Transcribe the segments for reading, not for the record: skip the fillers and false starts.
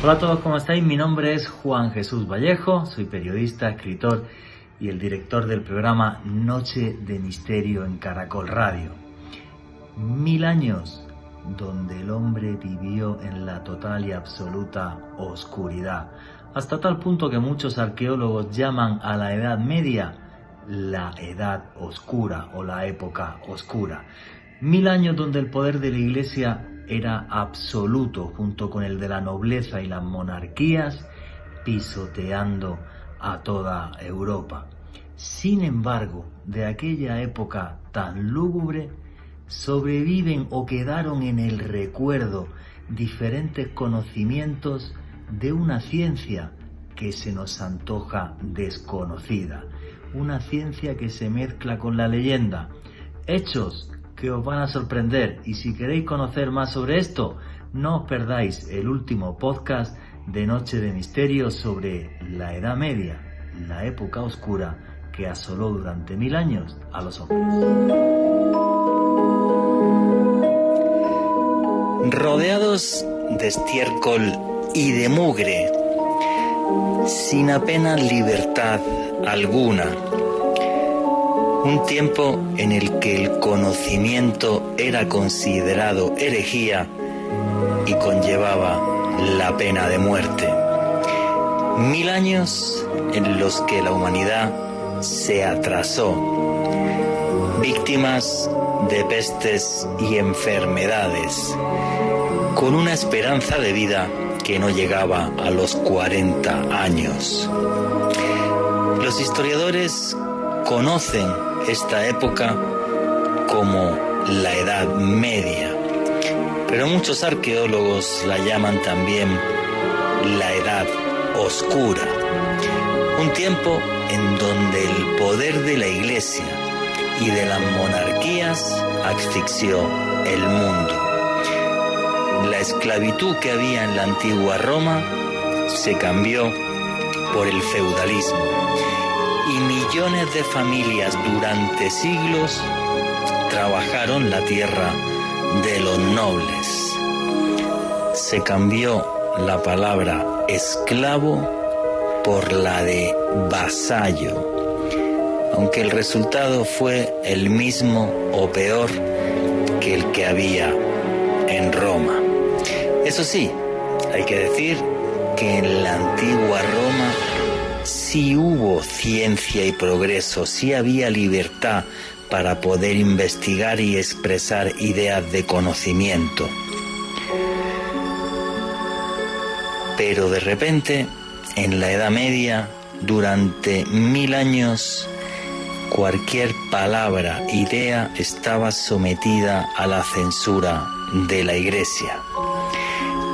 Hola a todos, ¿cómo estáis? Mi nombre es Juan Jesús Vallejo, soy periodista, escritor y el director del programa Noche de Misterio en Caracol Radio. 1000 años donde el hombre vivió en la total y absoluta oscuridad, hasta tal punto que muchos arqueólogos llaman a la Edad Media la Edad Oscura o la Época Oscura. 1000 años donde el poder de la Iglesia era absoluto junto con el de la nobleza y las monarquías, pisoteando a toda Europa. Sin embargo, de aquella época tan lúgubre, sobreviven o quedaron en el recuerdo diferentes conocimientos de una ciencia que se nos antoja desconocida, una ciencia que se mezcla con la leyenda, hechos que os van a sorprender, y si queréis conocer más sobre esto, no os perdáis el último podcast de Noche de Misterio sobre la Edad Media, la época oscura que asoló durante 1000 años a los hombres. Rodeados de estiércol y de mugre, sin apenas libertad alguna, un tiempo en el que el conocimiento era considerado herejía y conllevaba la pena de muerte. 1000 años en los que la humanidad se atrasó, víctimas de pestes y enfermedades, con una esperanza de vida que no llegaba a los 40 años. Los historiadores conocen esta época como la Edad Media, pero muchos arqueólogos la llaman también la Edad Oscura, un tiempo en donde el poder de la Iglesia y de las monarquías asfixió el mundo. La esclavitud que había en la antigua Roma se cambió por el feudalismo, y millones de familias durante siglos trabajaron la tierra de los nobles. Se cambió la palabra esclavo por la de vasallo, aunque el resultado fue el mismo o peor que el que había en Roma. Eso sí, hay que decir que en la antigua Roma sí hubo ciencia y progreso, sí había libertad para poder investigar y expresar ideas de conocimiento. Pero de repente, en la Edad Media, durante 1000 años, cualquier palabra, idea estaba sometida a la censura de la Iglesia.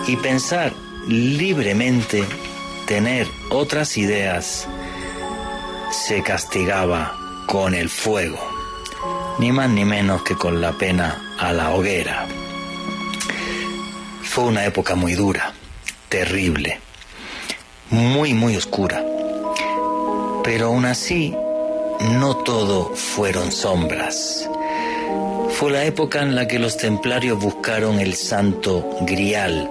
Y pensar libremente, tener otras ideas, se castigaba con el fuego, ni más ni menos que con la pena a la hoguera. Fue una época muy dura, terrible, muy oscura, pero aún así no todo fueron sombras. Fue la época en la que los templarios buscaron el Santo Grial,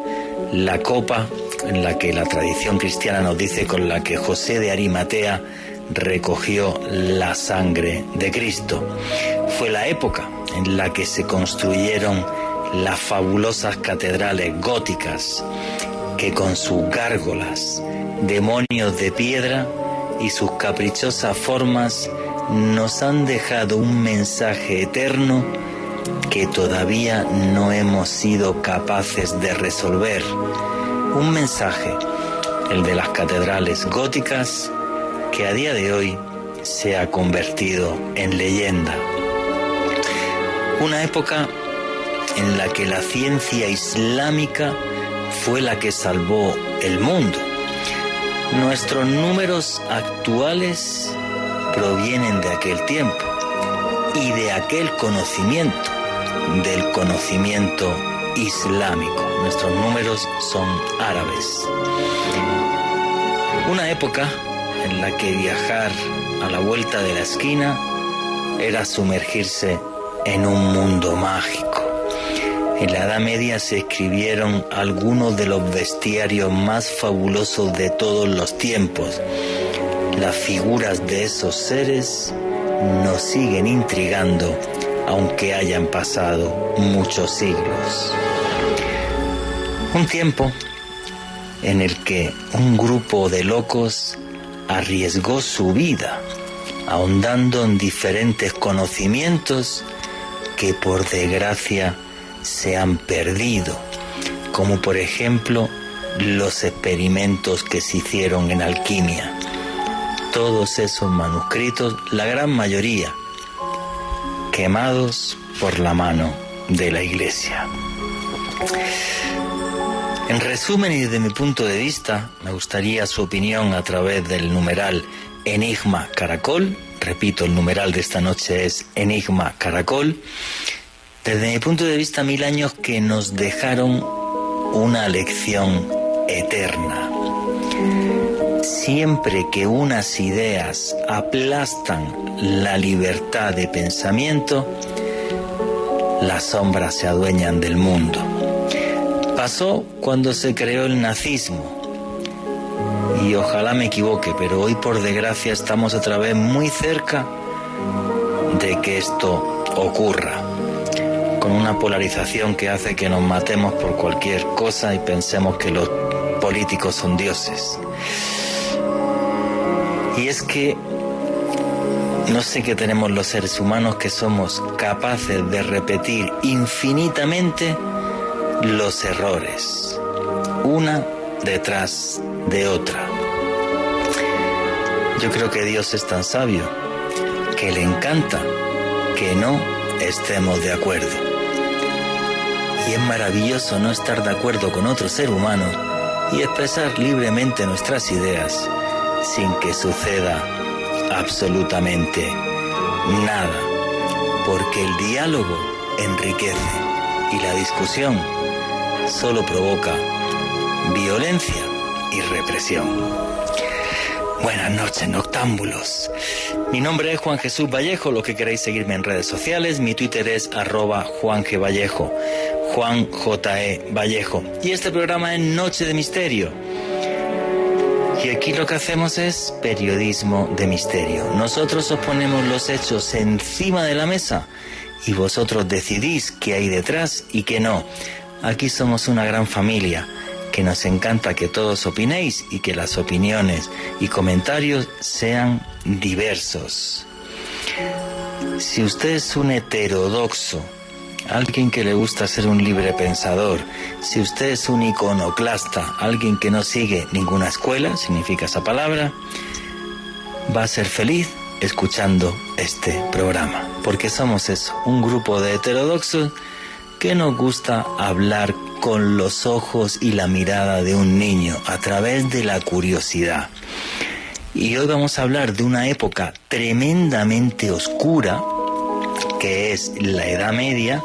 la copa en la que la tradición cristiana nos dice con la que José de Arimatea recogió la sangre de Cristo. Fue la época en la que se construyeron las fabulosas catedrales góticas, que con sus gárgolas, demonios de piedra y sus caprichosas formas nos han dejado un mensaje eterno que todavía no hemos sido capaces de resolver. Un mensaje, el de las catedrales góticas, que a día de hoy se ha convertido en leyenda. Una época en la que la ciencia islámica fue la que salvó el mundo. Nuestros números actuales provienen de aquel tiempo y de aquel conocimiento, del conocimiento islámico. Nuestros números son árabes. Una época en la que viajar a la vuelta de la esquina era sumergirse en un mundo mágico, En la Edad Media se escribieron algunos de los bestiarios más fabulosos de todos los tiempos. Las figuras de esos seres nos siguen intrigando, aunque hayan pasado muchos siglos. Un tiempo en el que un grupo de locos arriesgó su vida, ahondando en diferentes conocimientos que por desgracia se han perdido, como por ejemplo los experimentos que se hicieron en alquimia. Todos esos manuscritos, la gran mayoría, quemados por la mano de la Iglesia. En resumen y desde mi punto de vista, me gustaría su opinión a través del numeral Enigma Caracol. Repito, el numeral de esta noche es Enigma Caracol. Desde mi punto de vista, 1000 años que nos dejaron una lección eterna. Siempre que unas ideas aplastan la libertad de pensamiento, las sombras se adueñan del mundo. Pasó cuando se creó el nazismo. Y ojalá me equivoque, pero hoy por desgracia estamos otra vez muy cerca de que esto ocurra, con una polarización que hace que nos matemos por cualquier cosa y pensemos que los políticos son dioses. Y es que no sé qué tenemos los seres humanos, que somos capaces de repetir infinitamente los errores, una detrás de otra. Yo creo que Dios es tan sabio que le encanta que no estemos de acuerdo. Y es maravilloso no estar de acuerdo con otro ser humano y expresar libremente nuestras ideas sin que suceda absolutamente nada, porque el diálogo enriquece y la discusión solo provoca violencia y represión. Buenas noches, noctámbulos. Mi nombre es Juan Jesús Vallejo. Los que queréis seguirme en redes sociales, mi Twitter es @JuanGVallejo, Juan J.E. Vallejo. Y este programa es Noche de Misterio. Y aquí lo que hacemos es periodismo de misterio. Nosotros os ponemos los hechos encima de la mesa y vosotros decidís qué hay detrás y qué no. Aquí somos una gran familia, que nos encanta que todos opinéis y que las opiniones y comentarios sean diversos. Si usted es un heterodoxo, alguien que le gusta ser un libre pensador, si usted es un iconoclasta, alguien que no sigue ninguna escuela, significa esa palabra, va a ser feliz escuchando este programa, porque somos eso, un grupo de heterodoxos que nos gusta hablar con los ojos y la mirada de un niño a través de la curiosidad. Y hoy vamos a hablar de una época tremendamente oscura, que es la Edad Media,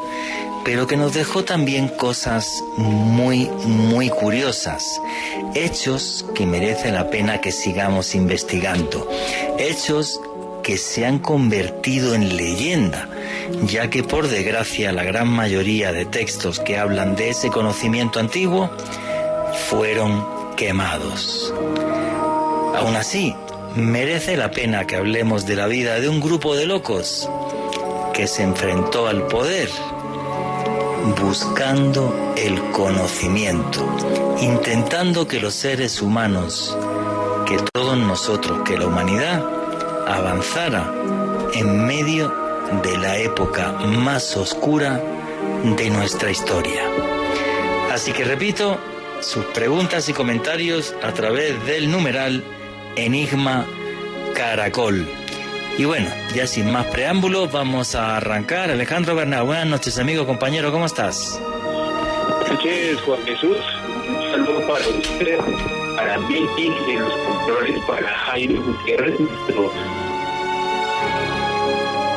pero que nos dejó también cosas muy, muy curiosas. Hechos que merece la pena que sigamos investigando. Hechos que se han convertido en leyenda, ya que por desgracia la gran mayoría de textos que hablan de ese conocimiento antiguo fueron quemados. Aún así, merece la pena que hablemos de la vida de un grupo de locos que se enfrentó al poder buscando el conocimiento, intentando que los seres humanos, que todos nosotros, que la humanidad avanzara en medio de la época más oscura de nuestra historia. Así que repito, sus preguntas y comentarios a través del numeral Enigma Caracol. Y bueno, ya sin más preámbulos, vamos a arrancar. Alejandro Bernal, buenas noches, amigo, compañero, ¿cómo estás? Buenas noches, Juan Jesús. Un saludo para usted, para mí y de los controles, para Jaime Gutiérrez, nuestro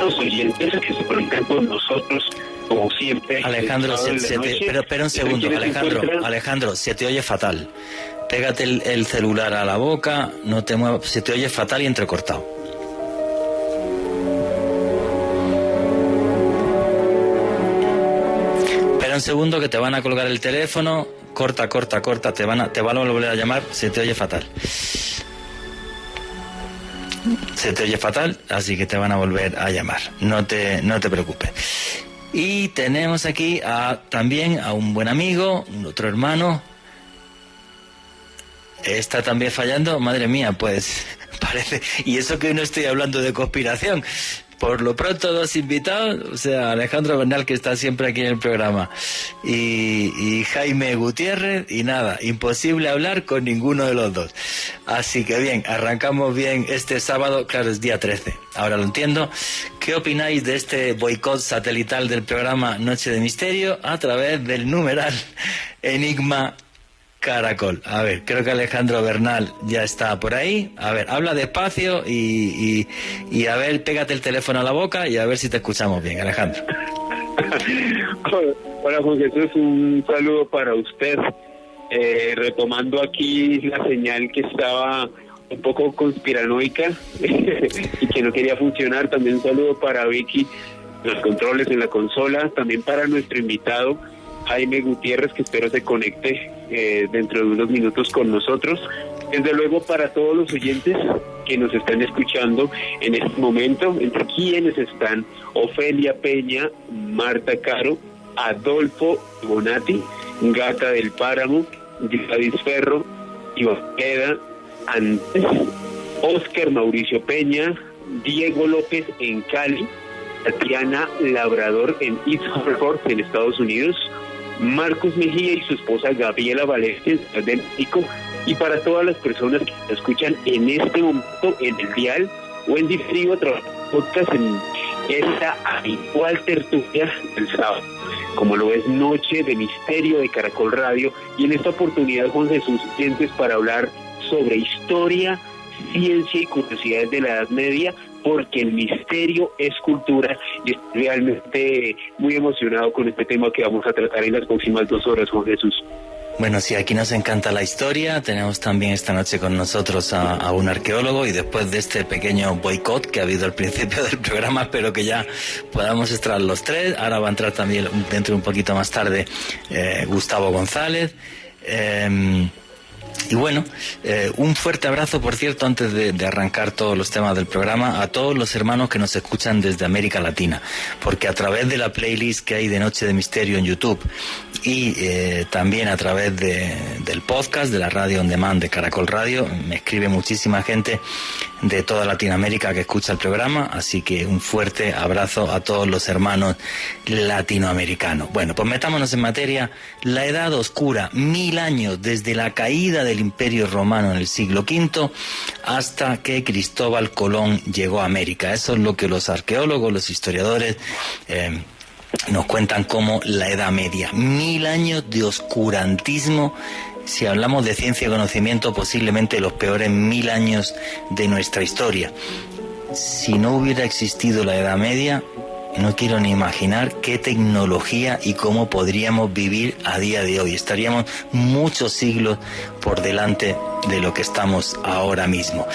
los oyentes que se conectan con nosotros, como siempre. Alejandro, pero un segundo, Alejandro, se te oye fatal. Pégate el celular a la boca, no te muevas, se te oye fatal y entrecortado. un segundo que te van a colgar el teléfono. Corta, te van a volver a llamar, se te oye fatal. Se te oye fatal, así que te van a volver a llamar. No te preocupes. Y tenemos aquí también a un buen amigo, un otro hermano. Está también fallando, madre mía, pues parece. Y eso que no estoy hablando de conspiración. Por lo pronto, dos invitados, o sea, Alejandro Bernal, que está siempre aquí en el programa, y Jaime Gutiérrez, y nada, imposible hablar con ninguno de los dos. Así que bien, arrancamos bien este sábado, claro, es día 13, ahora lo entiendo. ¿Qué opináis de este boicot satelital del programa Noche de Misterio a través del numeral Enigma Caracol? A ver, creo que Alejandro Bernal ya está por ahí. A ver, habla despacio y a ver, pégate el teléfono a la boca y a ver si te escuchamos bien, Alejandro. Hola, Juan Jesús, un saludo para usted. Retomando aquí la señal que estaba un poco conspiranoica y que no quería funcionar, también un saludo para Vicky, los controles en la consola, también para nuestro invitado Jaime Gutiérrez, que espero se conecte dentro de unos minutos con nosotros. Desde luego para todos los oyentes que nos están escuchando en este momento, entre quienes están Ofelia Peña, Marta Caro, Adolfo Bonatti, Gata del Páramo, Gladys Ferro, Iván Queda, Andrés, Oscar Mauricio Peña, Diego López en Cali, Tatiana Labrador en East Hartford, en Estados Unidos, Marcos Mejía y su esposa Gabriela Valencia de México, y para todas las personas que escuchan en este momento en el dial o en diferido a través de podcast en esta habitual tertulia del sábado, como lo es Noche de Misterio de Caracol Radio, y en esta oportunidad, Juan Jesús, sientes para hablar sobre historia, ciencia y curiosidades de la Edad Media, porque el misterio es cultura, y estoy realmente muy emocionado con este tema que vamos a tratar en las próximas 2 horas, Juan Jesús. Bueno, sí, aquí nos encanta la historia. Tenemos también esta noche con nosotros a un arqueólogo, y después de este pequeño boicot que ha habido al principio del programa, espero que ya podamos entrar los tres. Ahora va a entrar también dentro de un poquito más tarde Gustavo González. Y bueno, un fuerte abrazo, por cierto, antes de arrancar todos los temas del programa, a todos los hermanos que nos escuchan desde América Latina, porque a través de la playlist que hay de Noche de Misterio en YouTube y también a través del podcast de la radio on demand de Caracol Radio, me escribe muchísima gente de toda Latinoamérica que escucha el programa, así que un fuerte abrazo a todos los hermanos latinoamericanos. Bueno, pues metámonos en materia. La Edad Oscura, 1000 años desde la caída del Imperio Romano en el siglo V hasta que Cristóbal Colón llegó a América. Eso es lo que los arqueólogos, los historiadores nos cuentan como la Edad Media. 1000 años de oscurantismo. Si hablamos de ciencia y conocimiento, posiblemente los peores 1000 años de nuestra historia. Si no hubiera existido la Edad Media, no quiero ni imaginar qué tecnología y cómo podríamos vivir a día de hoy. Estaríamos muchos siglos por delante de lo que estamos ahora mismo.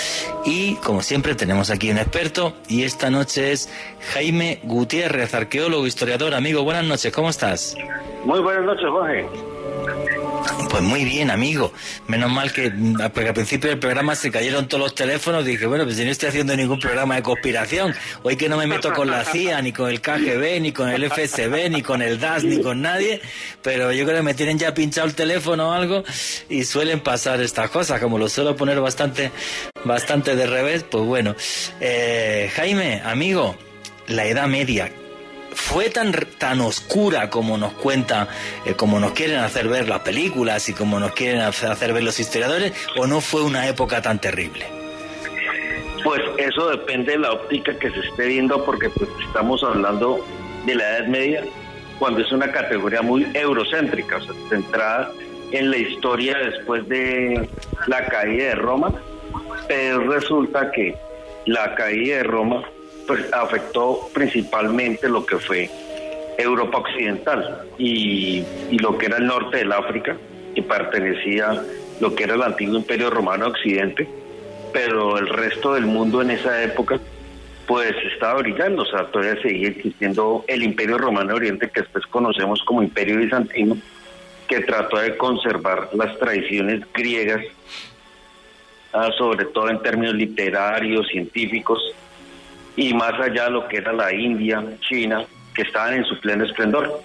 Y como siempre tenemos aquí un experto, y esta noche es Jaime Gutiérrez, arqueólogo, historiador. Amigo, buenas noches, ¿cómo estás? Muy buenas noches, Jorge. Pues muy bien, amigo. Menos mal porque al principio del programa se cayeron todos los teléfonos. Dije, bueno, pues si no estoy haciendo ningún programa de conspiración, hoy que no me meto con la CIA, ni con el KGB, ni con el FSB, ni con el DAS, ni con nadie, pero yo creo que me tienen ya pinchado el teléfono o algo, y suelen pasar estas cosas, como lo suelo poner bastante de revés. Pues bueno, Jaime, amigo, la Edad Media, ¿fue tan oscura como nos cuenta, como nos quieren hacer ver las películas y como nos quieren hacer ver los historiadores, o no fue una época tan terrible? Pues eso depende de la óptica que se esté viendo, porque pues estamos hablando de la Edad Media cuando es una categoría muy eurocéntrica, o sea, centrada en la historia después de la caída de Roma, pero resulta que la caída de Roma pues afectó principalmente lo que fue Europa Occidental y lo que era el norte del África, que pertenecía a lo que era el antiguo Imperio Romano Occidente, pero el resto del mundo en esa época pues estaba brillando, o sea, todavía seguía existiendo el Imperio Romano de Oriente, que después conocemos como Imperio Bizantino, que trató de conservar las tradiciones griegas, sobre todo en términos literarios, científicos, y más allá de lo que era la India, China, que estaban en su pleno esplendor.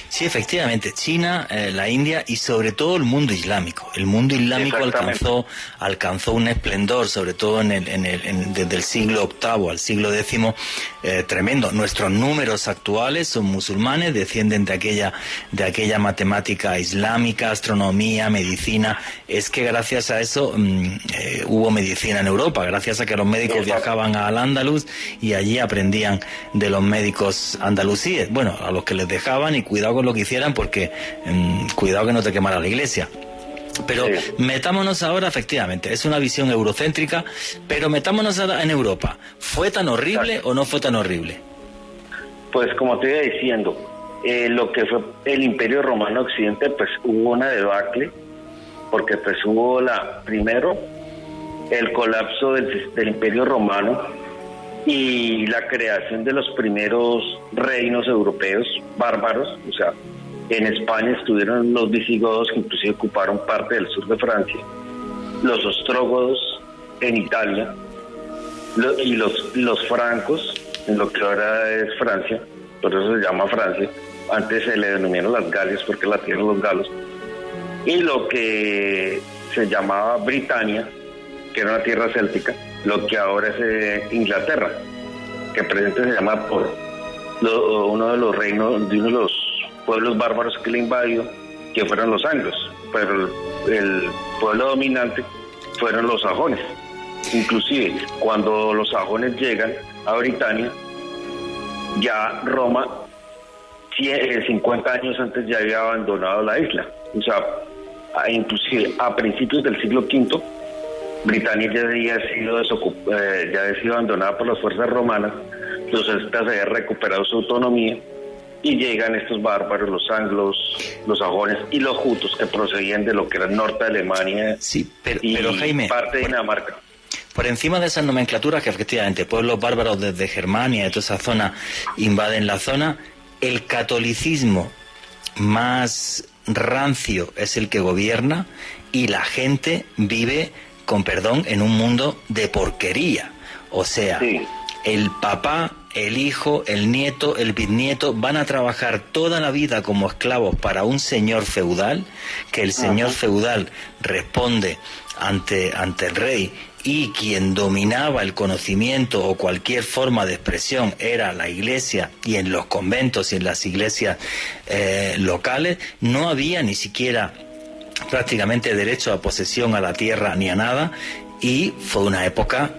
Sí, efectivamente, China, la India y sobre todo el mundo islámico. El mundo islámico alcanzó un esplendor, sobre todo desde el siglo VIII al siglo X, tremendo. Nuestros números actuales son musulmanes, descienden de aquella matemática islámica, astronomía, medicina. Es que gracias a eso hubo medicina en Europa, gracias a que los médicos viajaban al Andaluz y allí aprendían de los médicos andalusíes. Bueno, a los que les dejaban, y cuidado con lo que hicieran, porque cuidado que no te quemara la iglesia. Pero metámonos ahora, efectivamente, es una visión eurocéntrica, pero metámonos ahora en Europa. ¿Fue tan horrible o no fue tan horrible? Pues como te iba diciendo, lo que fue el Imperio Romano Occidente, pues hubo una debacle, porque pues hubo primero el colapso del Imperio Romano y la creación de los primeros reinos europeos bárbaros. O sea, en España estuvieron los visigodos, que inclusive ocuparon parte del sur de Francia, los ostrógodos en Italia, y los francos en lo que ahora es Francia, por eso se llama Francia. Antes se le denominaron las Galias porque la tierra de los galos, y lo que se llamaba Britania, que era una tierra céltica, lo que ahora es Inglaterra, que presente se llama por uno de los reinos, de uno de los pueblos bárbaros que le invadió, que fueron los anglos, pero el pueblo dominante fueron los sajones. Inclusive cuando los sajones llegan a Britania, ya Roma 50 años antes ya había abandonado la isla. O sea, inclusive a principios del siglo V, Britania ya había sido abandonada por las fuerzas romanas. Los celtas habían recuperado su autonomía, y llegan estos bárbaros, los anglos, los sajones y los jutos, que procedían de lo que era el norte de Alemania, pero Jaime, parte de Dinamarca. Por encima de esas nomenclaturas que efectivamente pueblos bárbaros desde Germania y toda esa zona invaden la zona, el catolicismo más rancio es el que gobierna, y la gente vive, con perdón, en un mundo de porquería. O sea, el papá, el hijo, el nieto, el bisnieto van a trabajar toda la vida como esclavos para un señor feudal, que el señor feudal responde ante el rey, y quien dominaba el conocimiento o cualquier forma de expresión era la iglesia, y en los conventos y en las iglesias locales no había ni siquiera prácticamente derecho a posesión a la tierra ni a nada, y fue una época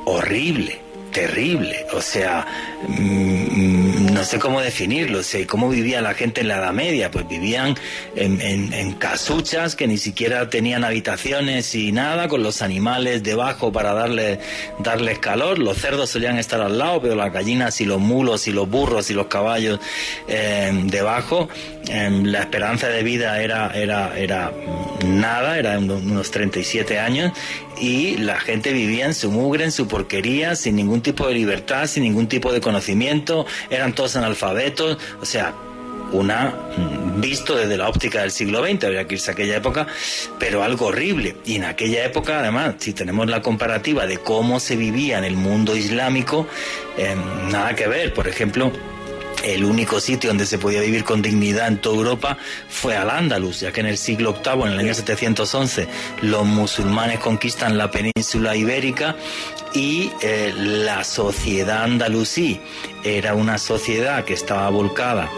horrible, terrible. O sea, no sé cómo definirlo. O sea, ¿y cómo vivía la gente en la Edad Media? Pues vivían en casuchas que ni siquiera tenían habitaciones y nada, con los animales debajo para darles calor. Los cerdos solían estar al lado, pero las gallinas y los mulos y los burros y los caballos debajo. La esperanza de vida era nada, era unos 37 años, y la gente vivía en su mugre, en su porquería, sin ningún tipo de libertad, sin ningún tipo de conocimiento, eran todos analfabetos. O sea, visto desde la óptica del siglo XX, habría que irse a aquella época, pero algo horrible. Y en aquella época, además, si tenemos la comparativa de cómo se vivía en el mundo islámico, nada que ver. Por ejemplo, el único sitio donde se podía vivir con dignidad en toda Europa fue Al-Ándalus, ya que en el siglo VIII, en el año 711, los musulmanes conquistan la península ibérica, y la sociedad andalusí era una sociedad que estaba volcada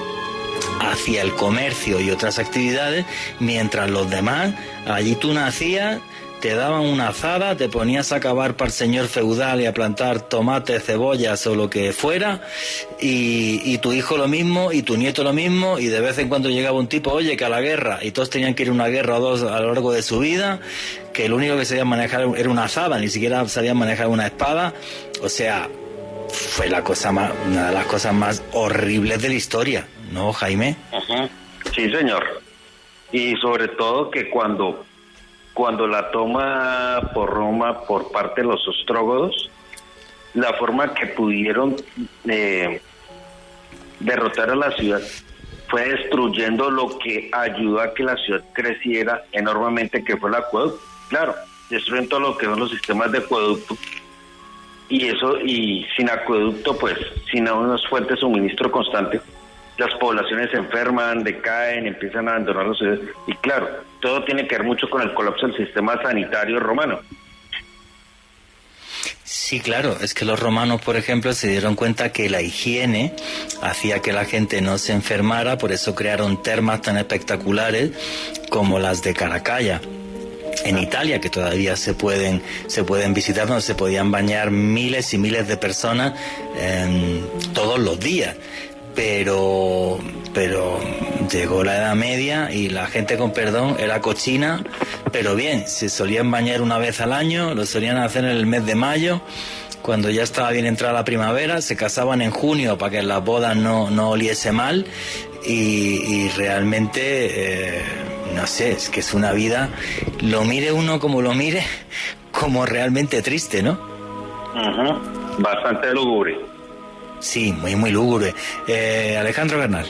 hacia el comercio y otras actividades, mientras los demás, allí tú nacías, te daban una azada, te ponías a cavar para el señor feudal y a plantar tomates, cebollas o lo que fuera, y tu hijo lo mismo, y tu nieto lo mismo, y de vez en cuando llegaba un tipo, oye, que a la guerra, y todos tenían que ir a una guerra o dos a lo largo de su vida, que lo único que sabían manejar era una azada, ni siquiera sabían manejar una espada. O sea, fue una de las cosas más horribles de la historia, ¿no, Jaime? Sí, señor. Y sobre todo que cuando la toma por Roma por parte de los ostrógodos, la forma que pudieron derrotar a la ciudad fue destruyendo lo que ayudó a que la ciudad creciera enormemente, que fue el acueducto. Claro, destruyen todo lo que son los sistemas de acueducto, y sin acueducto, pues sin unas fuentes de suministro constante, las poblaciones se enferman, decaen, empiezan a abandonar las ciudades, y claro, todo tiene que ver mucho con el colapso del sistema sanitario romano. Sí, claro, es que los romanos, por ejemplo, se dieron cuenta que la higiene hacía que la gente no se enfermara, por eso crearon termas tan espectaculares como las de Caracalla. En Italia, que todavía se pueden visitar, donde se podían bañar miles y miles de personas todos los días. Pero llegó la Edad Media y la gente, con perdón, era cochina, pero bien, se solían bañar una vez al año, lo solían hacer en el mes de mayo, cuando ya estaba bien entrada la primavera, se casaban en junio para que las bodas no oliese mal, y realmente, no sé, es que es una vida, lo mire uno como lo mire, como realmente triste, ¿no? Uh-huh. Bastante lúgubre. Sí, muy, muy lúgubre. Alejandro Bernal.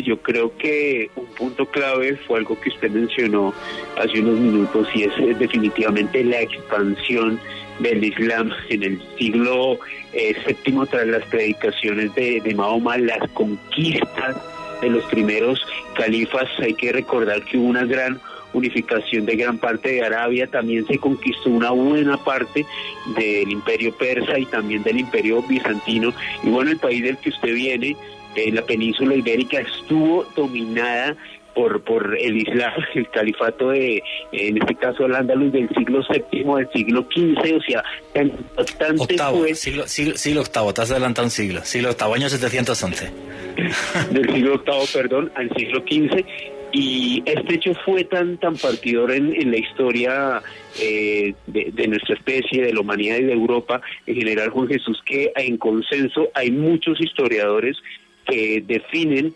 Yo creo que un punto clave fue algo que usted mencionó hace unos minutos, y es definitivamente la expansión del Islam en el siglo VII tras las predicaciones de Mahoma, las conquistas de los primeros califas. Hay que recordar que hubo una gran unificación de gran parte de Arabia, también se conquistó una buena parte del imperio persa y también del imperio bizantino, y bueno, el país del que usted viene, la península ibérica, estuvo dominada por el Islam, el califato en este caso el Andalus del siglo VII, del siglo XV, o sea, tan importante fue... Siglo VIII, te has adelantado un siglo VIII, año 711. Del siglo VIII, perdón, al siglo XV, y este hecho fue tan partidor en la historia de nuestra especie, de la humanidad y de Europa en general, Juan Jesús, que en consenso hay muchos historiadores que definen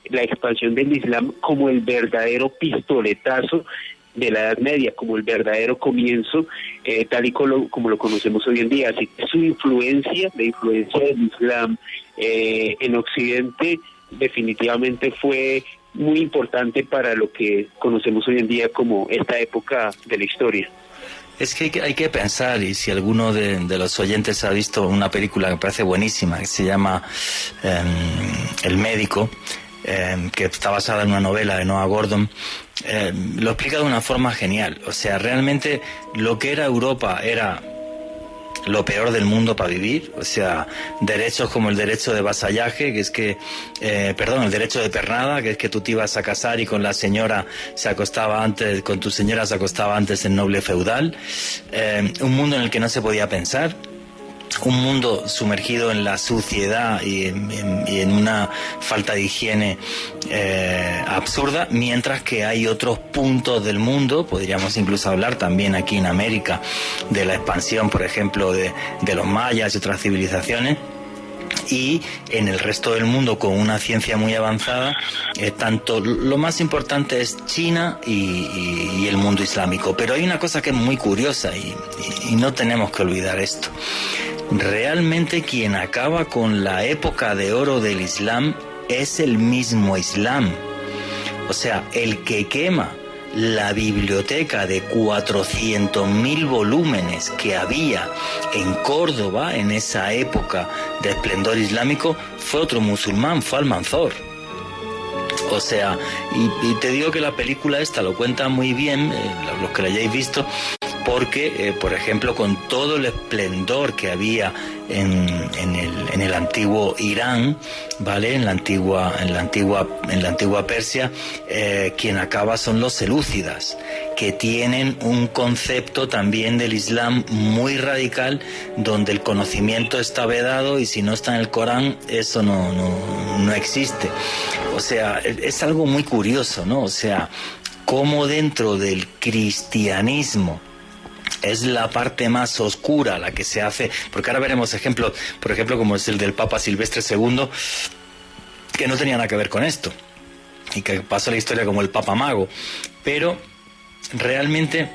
la expansión del Islam como el verdadero pistoletazo de la Edad Media, como el verdadero comienzo, tal y como lo conocemos hoy en día. Así que la influencia del Islam en Occidente definitivamente fue muy importante para lo que conocemos hoy en día como esta época de la historia. Es que hay que pensar, y si alguno de los oyentes ha visto una película que me parece buenísima, que se llama El Médico, que está basada en una novela de Noah Gordon, lo explica de una forma genial. O sea, realmente lo que era Europa era lo peor del mundo para vivir, o sea, derechos como el derecho de vasallaje, que es que, el derecho de pernada, que es que tú te ibas a casar y con la señora con tu señora se acostaba antes el noble feudal, un mundo en el que no se podía pensar, un mundo sumergido en la suciedad y en una falta de higiene absurda, mientras que hay otros puntos del mundo, podríamos incluso hablar también aquí en América de la expansión, por ejemplo, de los mayas y otras civilizaciones, y en el resto del mundo con una ciencia muy avanzada, tanto lo más importante es China y el mundo islámico. Pero hay una cosa que es muy curiosa y no tenemos que olvidar esto. Realmente quien acaba con la época de oro del Islam es el mismo Islam. O sea, el que quema la biblioteca de 400.000 volúmenes que había en Córdoba en esa época de esplendor islámico fue otro musulmán, fue Almanzor. O sea, y te digo que la película esta lo cuenta muy bien, los que la hayáis visto, porque, por ejemplo, con todo el esplendor que había en el antiguo Irán, ¿vale? En la antigua Persia, quien acaba son los selúcidas, que tienen un concepto también del Islam muy radical, donde el conocimiento está vedado y si no está en el Corán, eso no existe. O sea, es algo muy curioso, ¿no? O sea, cómo dentro del cristianismo es la parte más oscura la que se hace, porque ahora veremos ejemplos, por ejemplo, como es el del Papa Silvestre II, que no tenía nada que ver con esto, y que pasó la historia como el Papa Mago, pero realmente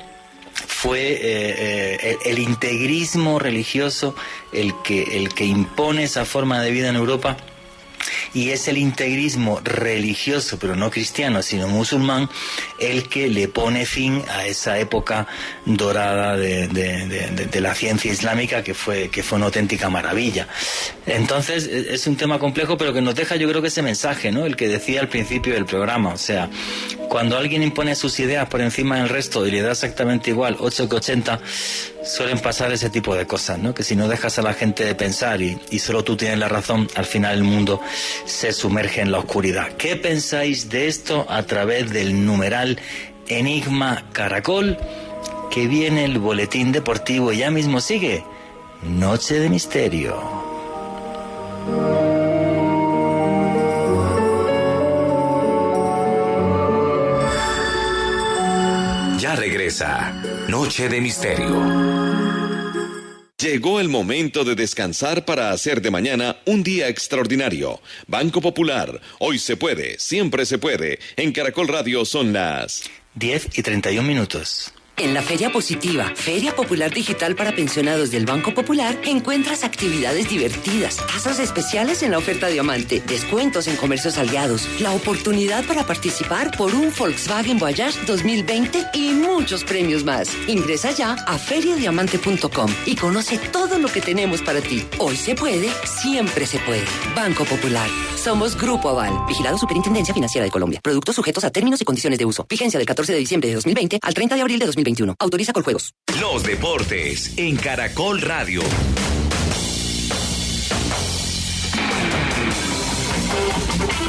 fue el integrismo religioso el que impone esa forma de vida en Europa. Y es el integrismo religioso, pero no cristiano, sino musulmán, el que le pone fin a esa época dorada de la ciencia islámica que fue una auténtica maravilla. Entonces, es un tema complejo, pero que nos deja, yo creo, que ese mensaje, ¿no? El que decía al principio del programa. O sea, cuando alguien impone sus ideas por encima del resto y le da exactamente igual 8 que 80, suelen pasar ese tipo de cosas, ¿no? Que si no dejas a la gente de pensar y solo tú tienes la razón, al final el mundo se sumerge en la oscuridad. ¿Qué pensáis de esto? A través del numeral Enigma Caracol, que viene el boletín deportivo y ya mismo sigue Noche de Misterio. Ya regresa Noche de Misterio. Llegó el momento de descansar para hacer de mañana un día extraordinario. Banco Popular, hoy se puede, siempre se puede. En Caracol Radio son las 10:31. En la Feria Positiva, Feria Popular Digital para Pensionados del Banco Popular, encuentras actividades divertidas, tasas especiales en la oferta Diamante, descuentos en comercios aliados, la oportunidad para participar por un Volkswagen Voyage 2020 y muchos premios más. Ingresa ya a feriadiamante.com y conoce todo lo que tenemos para ti. Hoy se puede, siempre se puede. Banco Popular. Somos Grupo Aval. Vigilado Superintendencia Financiera de Colombia. Productos sujetos a términos y condiciones de uso. Vigencia del 14 de diciembre de 2020 al 30 de abril de 2021. Autoriza Coljuegos. Los deportes en Caracol Radio.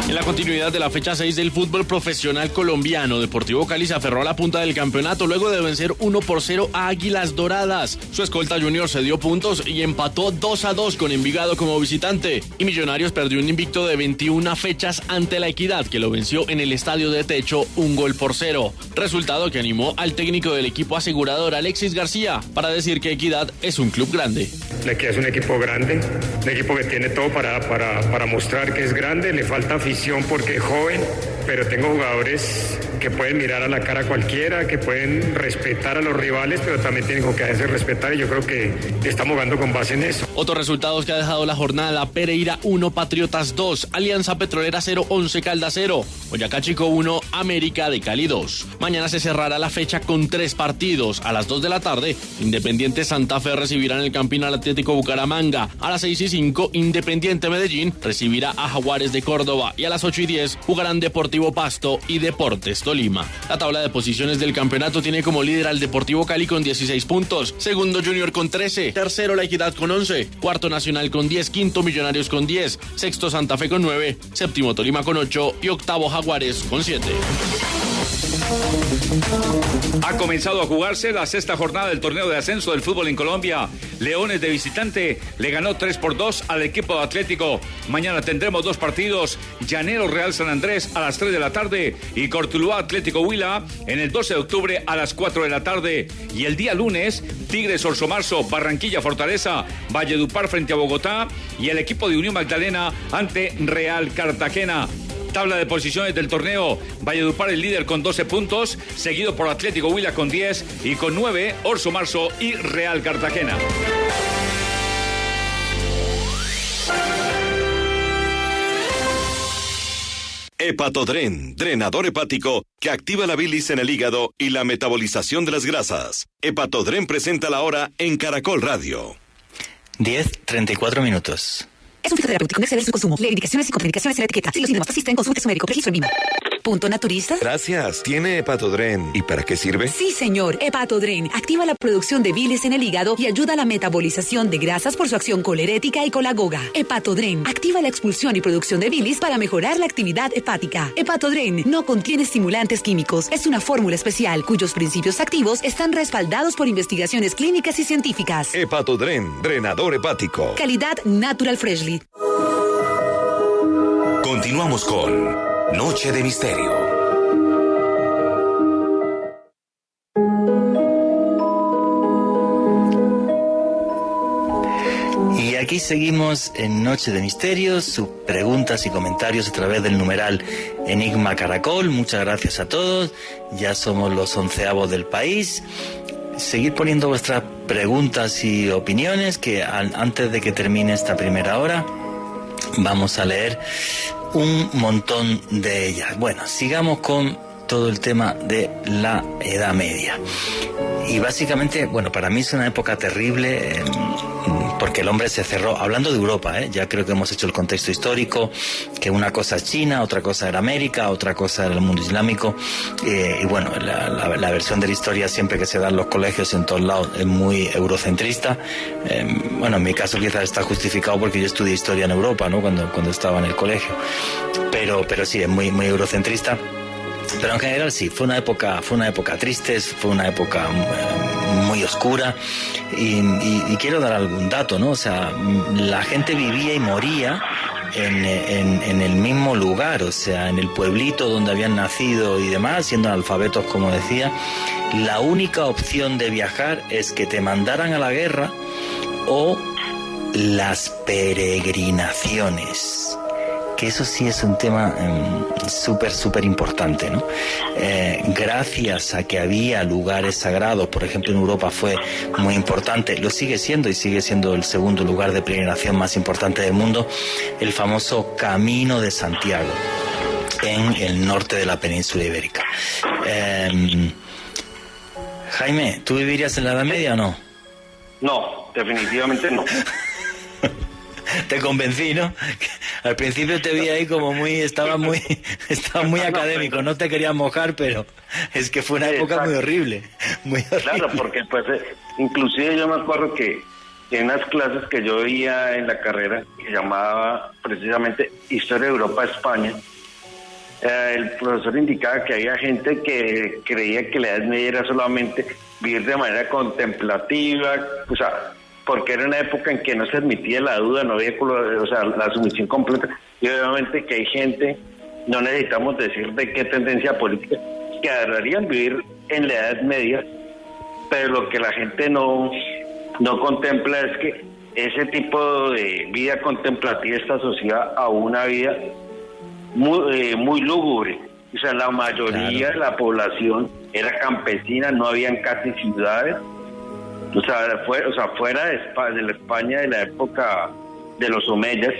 En la continuidad de la fecha 6 del fútbol profesional colombiano, Deportivo Cali se aferró a la punta del campeonato luego de vencer 1-0 a Águilas Doradas. Su escolta Junior se dio puntos y empató 2-2 con Envigado como visitante. Y Millonarios perdió un invicto de 21 fechas ante la Equidad, que lo venció en el Estadio de Techo 1-0. Resultado que animó al técnico del equipo asegurador, Alexis García, para decir que Equidad es un club grande. La Equidad es un equipo grande, un equipo que tiene todo para mostrar que es grande, le falta afición porque es joven, pero tengo jugadores que pueden mirar a la cara a cualquiera, que pueden respetar a los rivales, pero también tienen que hacerse respetar, y yo creo que estamos jugando con base en eso. Otros resultados que ha dejado la jornada: Pereira 1, Patriotas 2, Alianza Petrolera 0, 11 Caldas 0, Boyacá Chico 1, América de Cali 2. Mañana se cerrará la fecha con 3 partidos. A las 2 de la tarde, Independiente Santa Fe recibirá en el Campín al Atlético Bucaramanga. A las 6:05, Independiente Medellín recibirá a Jaguares de Córdoba. Y a las 8:10 jugarán Deportivo Pasto y Deportes Tolima. La tabla de posiciones del campeonato tiene como líder al Deportivo Cali con 16 puntos, segundo Junior con 13, tercero La Equidad con 11, cuarto Nacional con 10, quinto Millonarios con 10, sexto Santa Fe con 9, séptimo Tolima con 8 y octavo Jaguares con 7. Ha comenzado a jugarse la sexta jornada del torneo de ascenso del fútbol en Colombia. Leones de visitante le ganó 3-2 al equipo Atlético. Mañana tendremos 2 partidos: Llanero Real San Andrés a las 3 de la tarde y Cortuluá Atlético Huila en el 12 de octubre a las 4 de la tarde. Y el día lunes, Tigres Orso Marzo, Barranquilla Fortaleza, Valledupar frente a Bogotá y el equipo de Unión Magdalena ante Real Cartagena. Tabla de posiciones del torneo: Valledupar el líder con 12 puntos, seguido por Atlético Huila con 10 y con 9 Orso Marzo y Real Cartagena. Hepatodren, drenador hepático que activa la bilis en el hígado y la metabolización de las grasas. Hepatodren presenta la hora en Caracol Radio. 10:34. Es un fitoterapéutico, no exceder su consumo. Lee indicaciones y contraindicaciones en la etiqueta. Si los síntomas persisten, consulte a su médico. Registro en Lima. Punto Naturista. Gracias. ¿Tiene Hepatodren? ¿Y para qué sirve? Sí, señor. Hepatodren activa la producción de bilis en el hígado y ayuda a la metabolización de grasas por su acción colerética y colagoga. Hepatodren activa la expulsión y producción de bilis para mejorar la actividad hepática. Hepatodren no contiene estimulantes químicos. Es una fórmula especial cuyos principios activos están respaldados por investigaciones clínicas y científicas. Hepatodren, drenador hepático. Calidad Natural Freshly. Continuamos con Noche de Misterio. Y aquí seguimos en Noche de Misterio. Sus preguntas y comentarios a través del numeral Enigma Caracol. Muchas gracias a todos. Ya somos los 11avos del país. seguir poniendo vuestras preguntas y opiniones, que antes de que termine esta primera hora vamos a leer un montón de ellas. Bueno, sigamos con todo el tema de la Edad Media. Y básicamente, bueno, para mí es una época terrible, porque el hombre se cerró, hablando de Europa, ya creo que hemos hecho el contexto histórico, que una cosa es China, otra cosa era América, otra cosa era el mundo islámico, y bueno, la versión de la historia siempre que se da en los colegios en todos lados es muy eurocentrista. Bueno, en mi caso quizás está justificado porque yo estudié historia en Europa, ¿no? Cuando estaba en el colegio, pero sí, es muy, muy eurocentrista. Pero en general sí, fue una época triste, fue una época muy oscura, y quiero dar algún dato, ¿no? O sea, la gente vivía y moría en el mismo lugar, o sea, en el pueblito donde habían nacido y demás, siendo analfabetos, como decía. La única opción de viajar es que te mandaran a la guerra o las peregrinaciones, que eso sí es un tema súper importante, ¿no? Gracias a que había lugares sagrados, por ejemplo en Europa fue muy importante, lo sigue siendo y sigue siendo el segundo lugar de peregrinación más importante del mundo, el famoso Camino de Santiago, en el norte de la península ibérica. Jaime, ¿tú vivirías en la Edad Media o no? No, definitivamente no. Te convencí, ¿no? Al principio te vi ahí como estaba muy académico, no te querías mojar, pero es que fue una época muy horrible. Claro, porque pues inclusive yo me acuerdo que en unas clases que yo veía en la carrera, que llamaba precisamente Historia de Europa-España, el profesor indicaba que había gente que creía que la Edad Media era solamente vivir de manera contemplativa, o sea, porque era una época en que no se admitía la duda, no había, o sea, la sumisión completa, y obviamente que hay gente, no necesitamos decir de qué tendencia política, que agarrarían vivir en la Edad Media, pero lo que la gente no contempla es que ese tipo de vida contemplativa está asociada a una vida muy lúgubre. O sea, la mayoría de la población era campesina, no habían casi ciudades. O sea, fuera de la España de la época de los omeyas,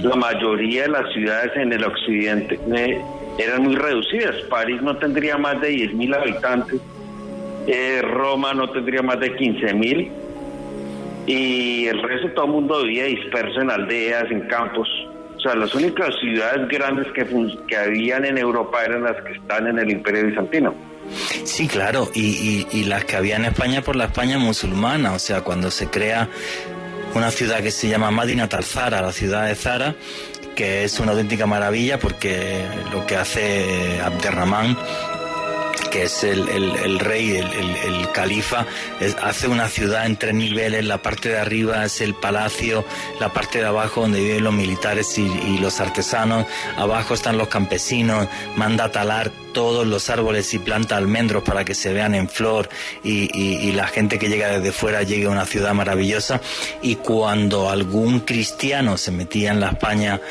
la mayoría de las ciudades en el occidente eran muy reducidas. París no tendría más de 10.000 habitantes, Roma no tendría más de 15.000, y el resto todo el mundo vivía disperso en aldeas, en campos. O sea, las únicas ciudades grandes que habían en Europa eran las que están en el Imperio Bizantino. Sí, claro, y las que había en España por la España musulmana. O sea, cuando se crea una ciudad que se llama Madinat al-Zara, la ciudad de Zara, que es una auténtica maravilla, porque lo que hace Abderramán, que es el rey, el califa, hace una ciudad en 3 niveles. La parte de arriba es el palacio, la parte de abajo donde viven los militares y los artesanos, abajo están los campesinos, manda a talar todos los árboles y planta almendros para que se vean en flor, y la gente que llega desde fuera llegue a una ciudad maravillosa. Y cuando algún cristiano se metía en la España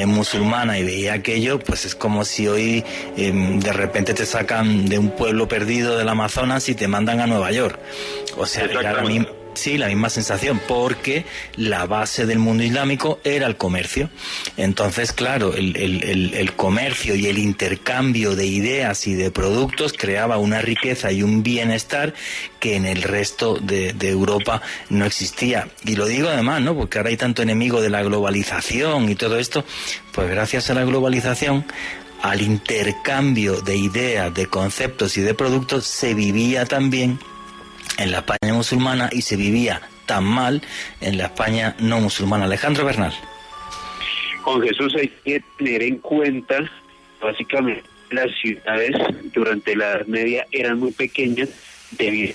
musulmana y veía aquello, pues es como si hoy de repente te sacan de un pueblo perdido del Amazonas y te mandan a Nueva York. O sea, era la misma sensación, porque la base del mundo islámico era el comercio. Entonces, claro, el comercio y el intercambio de ideas y de productos creaba una riqueza y un bienestar que en el resto de Europa no existía. Y lo digo además, ¿no?, porque ahora hay tanto enemigo de la globalización y todo esto. Pues gracias a la globalización, al intercambio de ideas, de conceptos y de productos, se vivía también en la España musulmana, y se vivía tan mal en la España no musulmana. Alejandro Bernal. Juan Jesús, hay que tener en cuenta, básicamente, las ciudades durante la Edad Media eran muy pequeñas debido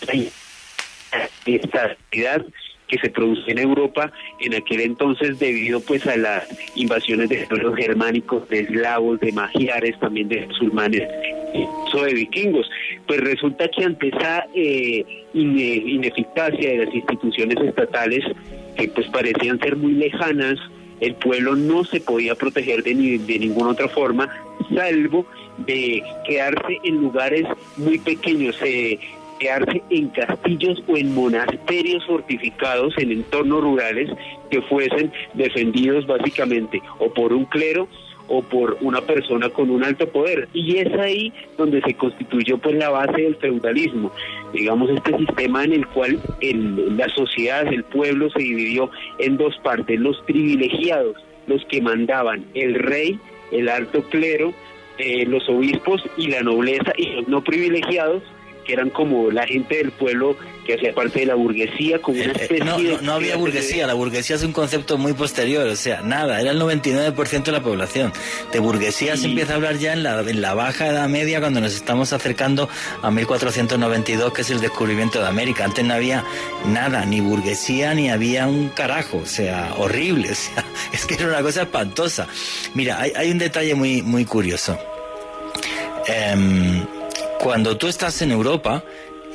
a esta actividad que se producía en Europa en aquel entonces, debido pues a las invasiones de pueblos germánicos, de eslavos, de magiares, también de musulmanes, incluso de vikingos. Pues resulta que ante esa ineficacia de las instituciones estatales, que pues parecían ser muy lejanas, el pueblo no se podía proteger de ninguna otra forma, salvo de quedarse en lugares muy pequeños. quedarse en castillos o en monasterios fortificados en entornos rurales que fuesen defendidos básicamente o por un clero o por una persona con un alto poder, y es ahí donde se constituyó pues la base del feudalismo, digamos este sistema en el cual la sociedad, el pueblo se dividió en dos partes: los privilegiados, los que mandaban, el rey, el alto clero, los obispos y la nobleza, y los no privilegiados, que eran como la gente del pueblo que hacía parte de la burguesía, como una especie no había burguesía, la burguesía es un concepto muy posterior, o sea, nada, era el 99% de la población. De burguesía se empieza a hablar ya en la baja Edad Media, cuando nos estamos acercando a 1492, que es el descubrimiento de América. Antes no había nada, ni burguesía, ni había un carajo, o sea, horrible, o sea, es que era una cosa espantosa. Mira, hay un detalle muy, muy curioso. Cuando tú estás en Europa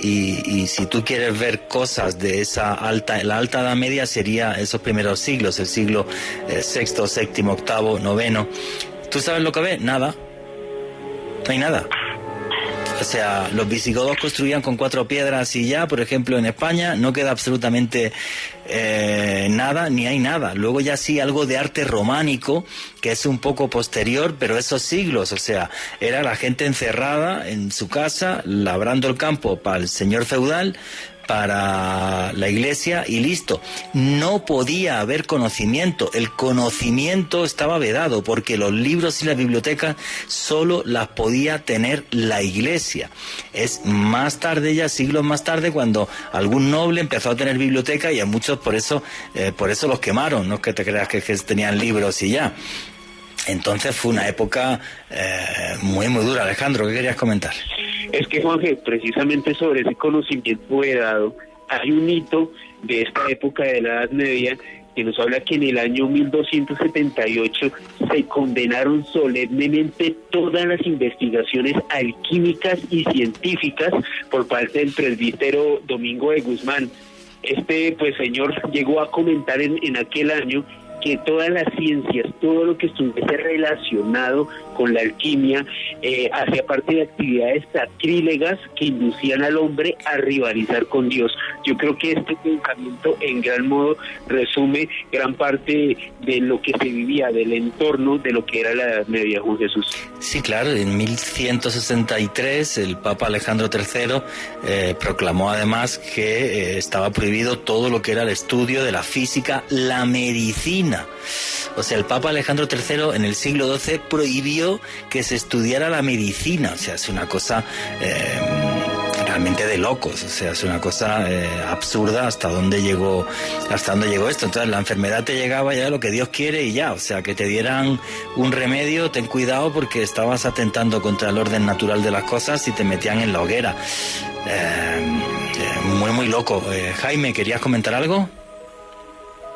y si tú quieres ver cosas de la alta Edad Media, sería esos primeros siglos, el siglo sexto, séptimo, octavo, noveno. ¿Tú sabes lo que ves? Nada. No hay nada. O sea, los visigodos construían con 4 piedras y ya, por ejemplo, en España no queda absolutamente nada, ni hay nada. Luego ya sí algo de arte románico, que es un poco posterior, pero esos siglos, o sea, era la gente encerrada en su casa, labrando el campo para el señor feudal, para la iglesia y listo. No podía haber conocimiento. El conocimiento estaba vedado porque los libros y las bibliotecas solo las podía tener la iglesia. Es más tarde, ya siglos más tarde, cuando algún noble empezó a tener biblioteca, y a muchos por eso los quemaron. No es que te creas que tenían libros y ya. Entonces fue una época muy, muy dura. Alejandro, ¿qué querías comentar? Es que, Juanje, precisamente sobre ese conocimiento heredado, hay un hito de esta época de la Edad Media que nos habla que en el año 1278 se condenaron solemnemente todas las investigaciones alquímicas y científicas por parte del presbítero Domingo de Guzmán. Este pues señor llegó a comentar en aquel año que todas las ciencias, todo lo que estuviese relacionado con la alquimia, hacía parte de actividades sacrílegas que inducían al hombre a rivalizar con Dios. Yo creo que este pensamiento en gran modo resume gran parte de lo que se vivía, del entorno de lo que era la Edad Media, Juan Jesús. Sí, claro, en 1163 el Papa Alejandro III proclamó además que estaba prohibido todo lo que era el estudio de la física, la medicina. O sea, el Papa Alejandro III en el siglo XII prohibió que se estudiara la medicina. O sea, es una cosa realmente de locos. O sea, es una cosa absurda hasta dónde llegó esto. Entonces la enfermedad te llegaba ya lo que Dios quiere y ya. O sea, que te dieran un remedio, ten cuidado porque estabas atentando contra el orden natural de las cosas y te metían en la hoguera. Muy, muy loco. Jaime, ¿querías comentar algo?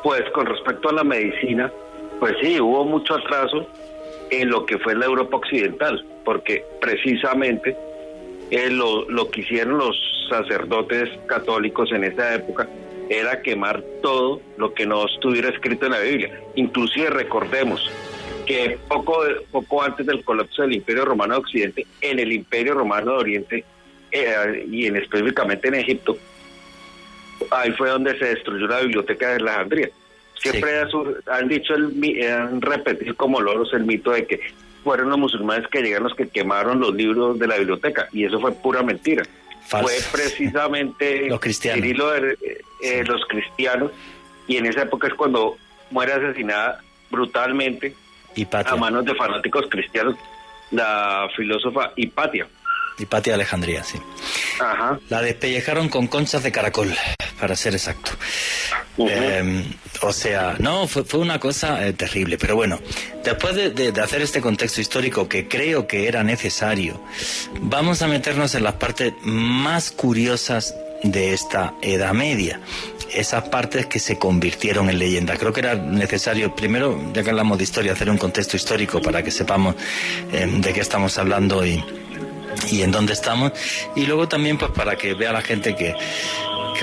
Pues con respecto a la medicina, pues sí, hubo mucho atraso en lo que fue la Europa occidental, porque precisamente lo que hicieron los sacerdotes católicos en esa época era quemar todo lo que no estuviera escrito en la Biblia. Inclusive recordemos que poco antes del colapso del Imperio Romano de Occidente, en el Imperio Romano de Oriente, y específicamente en Egipto, ahí fue donde se destruyó la biblioteca de Alejandría. Siempre han repetido como loros el mito de que fueron los musulmanes que llegaron los que quemaron los libros de la biblioteca, y eso fue pura mentira. Falso. Fue precisamente los cristianos. Los cristianos, y en esa época es cuando muere asesinada brutalmente a manos de fanáticos cristianos la filósofa Hipatia de Alejandría, sí. Ajá. La despellejaron con conchas de caracol, para ser exacto. O sea, no, fue una cosa terrible. Pero bueno, después de hacer este contexto histórico que creo que era necesario, vamos a meternos en las partes más curiosas de esta Edad Media. Esas partes que se convirtieron en leyenda. Creo que era necesario, primero, ya que hablamos de historia, hacer un contexto histórico para que sepamos de qué estamos hablando y en dónde estamos, y luego también pues para que vea la gente que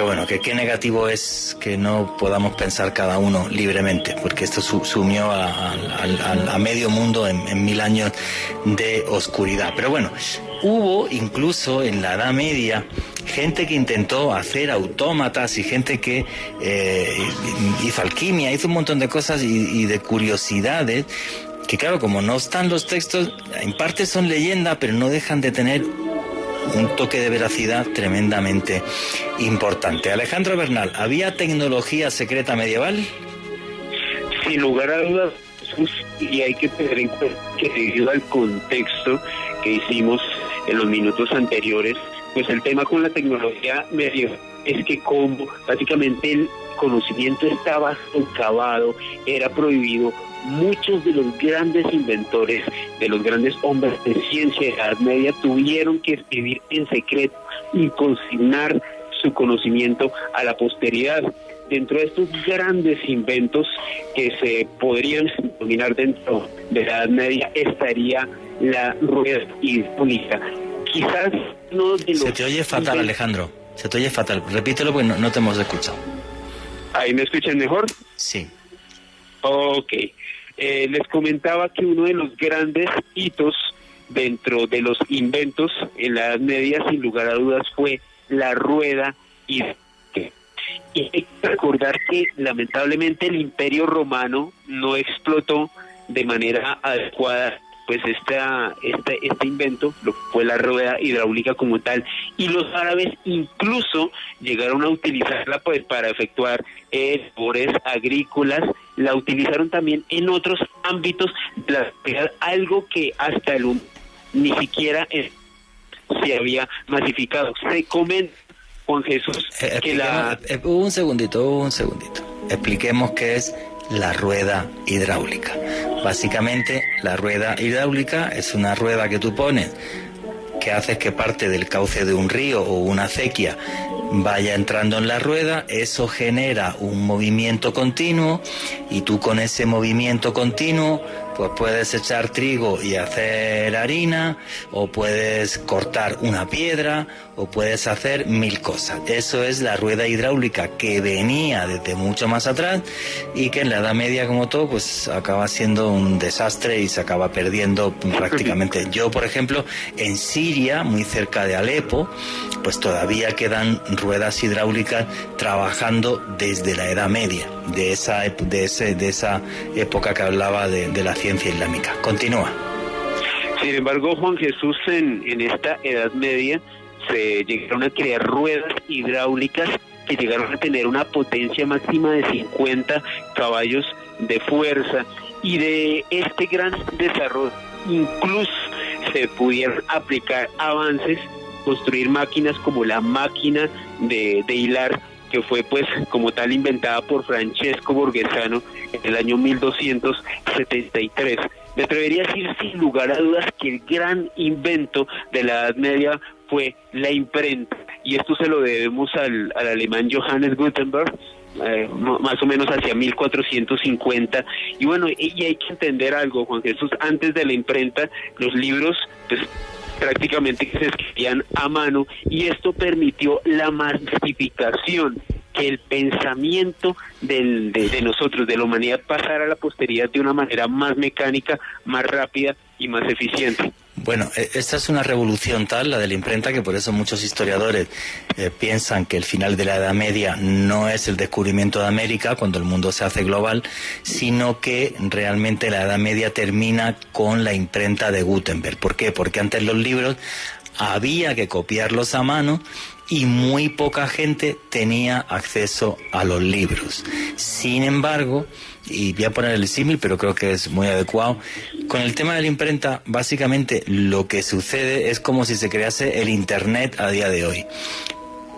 bueno, que qué negativo es que no podamos pensar cada uno libremente, porque esto sumió a medio mundo en 1000 años de oscuridad. Pero bueno, hubo incluso en la Edad Media gente que intentó hacer autómatas y gente que hizo alquimia, hizo un montón de cosas y de curiosidades que, claro, como no están los textos, en parte son leyenda, pero no dejan de tener un toque de veracidad tremendamente importante. Alejandro Bernal, ¿había tecnología secreta medieval? Sin lugar a dudas, y hay que tener en cuenta que debido al contexto que hicimos en los minutos anteriores, pues el tema con la tecnología medieval es que como básicamente el conocimiento estaba socavado, era prohibido, muchos de los grandes inventores, de los grandes hombres de ciencia de la Edad Media tuvieron que escribir en secreto y consignar su conocimiento a la posteridad. Dentro de estos grandes inventos que se podrían denominar dentro de la Edad Media estaría la rueda hidráulica. Quizás no de los... Se te oye fatal, Alejandro. Se te oye fatal. Repítelo porque no te hemos escuchado. ¿Ahí me escuchan mejor? Sí. Ok. Les comentaba que uno de los grandes hitos dentro de los inventos en la Edad Media, sin lugar a dudas, fue la rueda hidráulica. Y hay que recordar que lamentablemente el Imperio Romano no explotó de manera adecuada pues este invento, lo que fue la rueda hidráulica como tal, y los árabes incluso llegaron a utilizarla pues para efectuar labores agrícolas, la utilizaron también en otros ámbitos de la sociedad, algo que hasta el ni siquiera se había masificado. Se comenta, Juan Jesús, que un segundito. Expliquemos qué es la rueda hidráulica. Básicamente, la rueda hidráulica es una rueda que tú pones, que haces que parte del cauce de un río o una acequia vaya entrando en la rueda. Eso genera un movimiento continuo y tú con ese movimiento continuo pues puedes echar trigo y hacer harina, o puedes cortar una piedra, o puedes hacer 1000 cosas. Eso es la rueda hidráulica, que venía desde mucho más atrás y que en la Edad Media, como todo, pues acaba siendo un desastre y se acaba perdiendo prácticamente. Yo, por ejemplo, en Siria, muy cerca de Alepo, pues todavía quedan ruedas hidráulicas trabajando desde la Edad Media, de esa época que hablaba de la ciencia islámica. Continúa. Sin embargo, Juan Jesús, en esta Edad Media se llegaron a crear ruedas hidráulicas que llegaron a tener una potencia máxima de 50 caballos de fuerza, y de este gran desarrollo incluso se pudieron aplicar avances, construir máquinas como la máquina de hilar, que fue pues como tal inventada por Francesco Borghesano en el año 1273. Me atrevería a decir sin lugar a dudas que el gran invento de la Edad Media fue la imprenta, y esto se lo debemos al alemán Johannes Gutenberg, más o menos hacia 1450. Y bueno, y hay que entender algo, Juan Jesús, antes de la imprenta los libros pues prácticamente que se escribían a mano, y esto permitió la masificación, que el pensamiento de nosotros, de la humanidad, pasara a la posteridad de una manera más mecánica, más rápida y más eficiente. Bueno, esta es una revolución tal, la de la imprenta, que por eso muchos historiadores piensan que el final de la Edad Media no es el descubrimiento de América, cuando el mundo se hace global, sino que realmente la Edad Media termina con la imprenta de Gutenberg. ¿Por qué? Porque antes los libros había que copiarlos a mano y muy poca gente tenía acceso a los libros. Sin embargo, y voy a poner el símil, pero creo que es muy adecuado, con el tema de la imprenta, básicamente lo que sucede es como si se crease el Internet a día de hoy.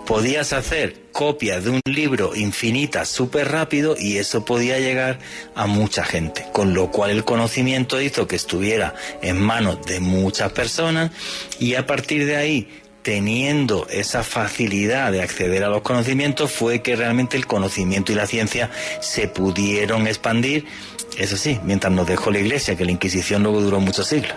Podías hacer copias de un libro infinitas súper rápido, y eso podía llegar a mucha gente, con lo cual el conocimiento hizo que estuviera en manos de muchas personas, y a partir de ahí, teniendo esa facilidad de acceder a los conocimientos, fue que realmente el conocimiento y la ciencia se pudieron expandir, eso sí, mientras nos dejó la Iglesia, que la Inquisición luego duró muchos siglos.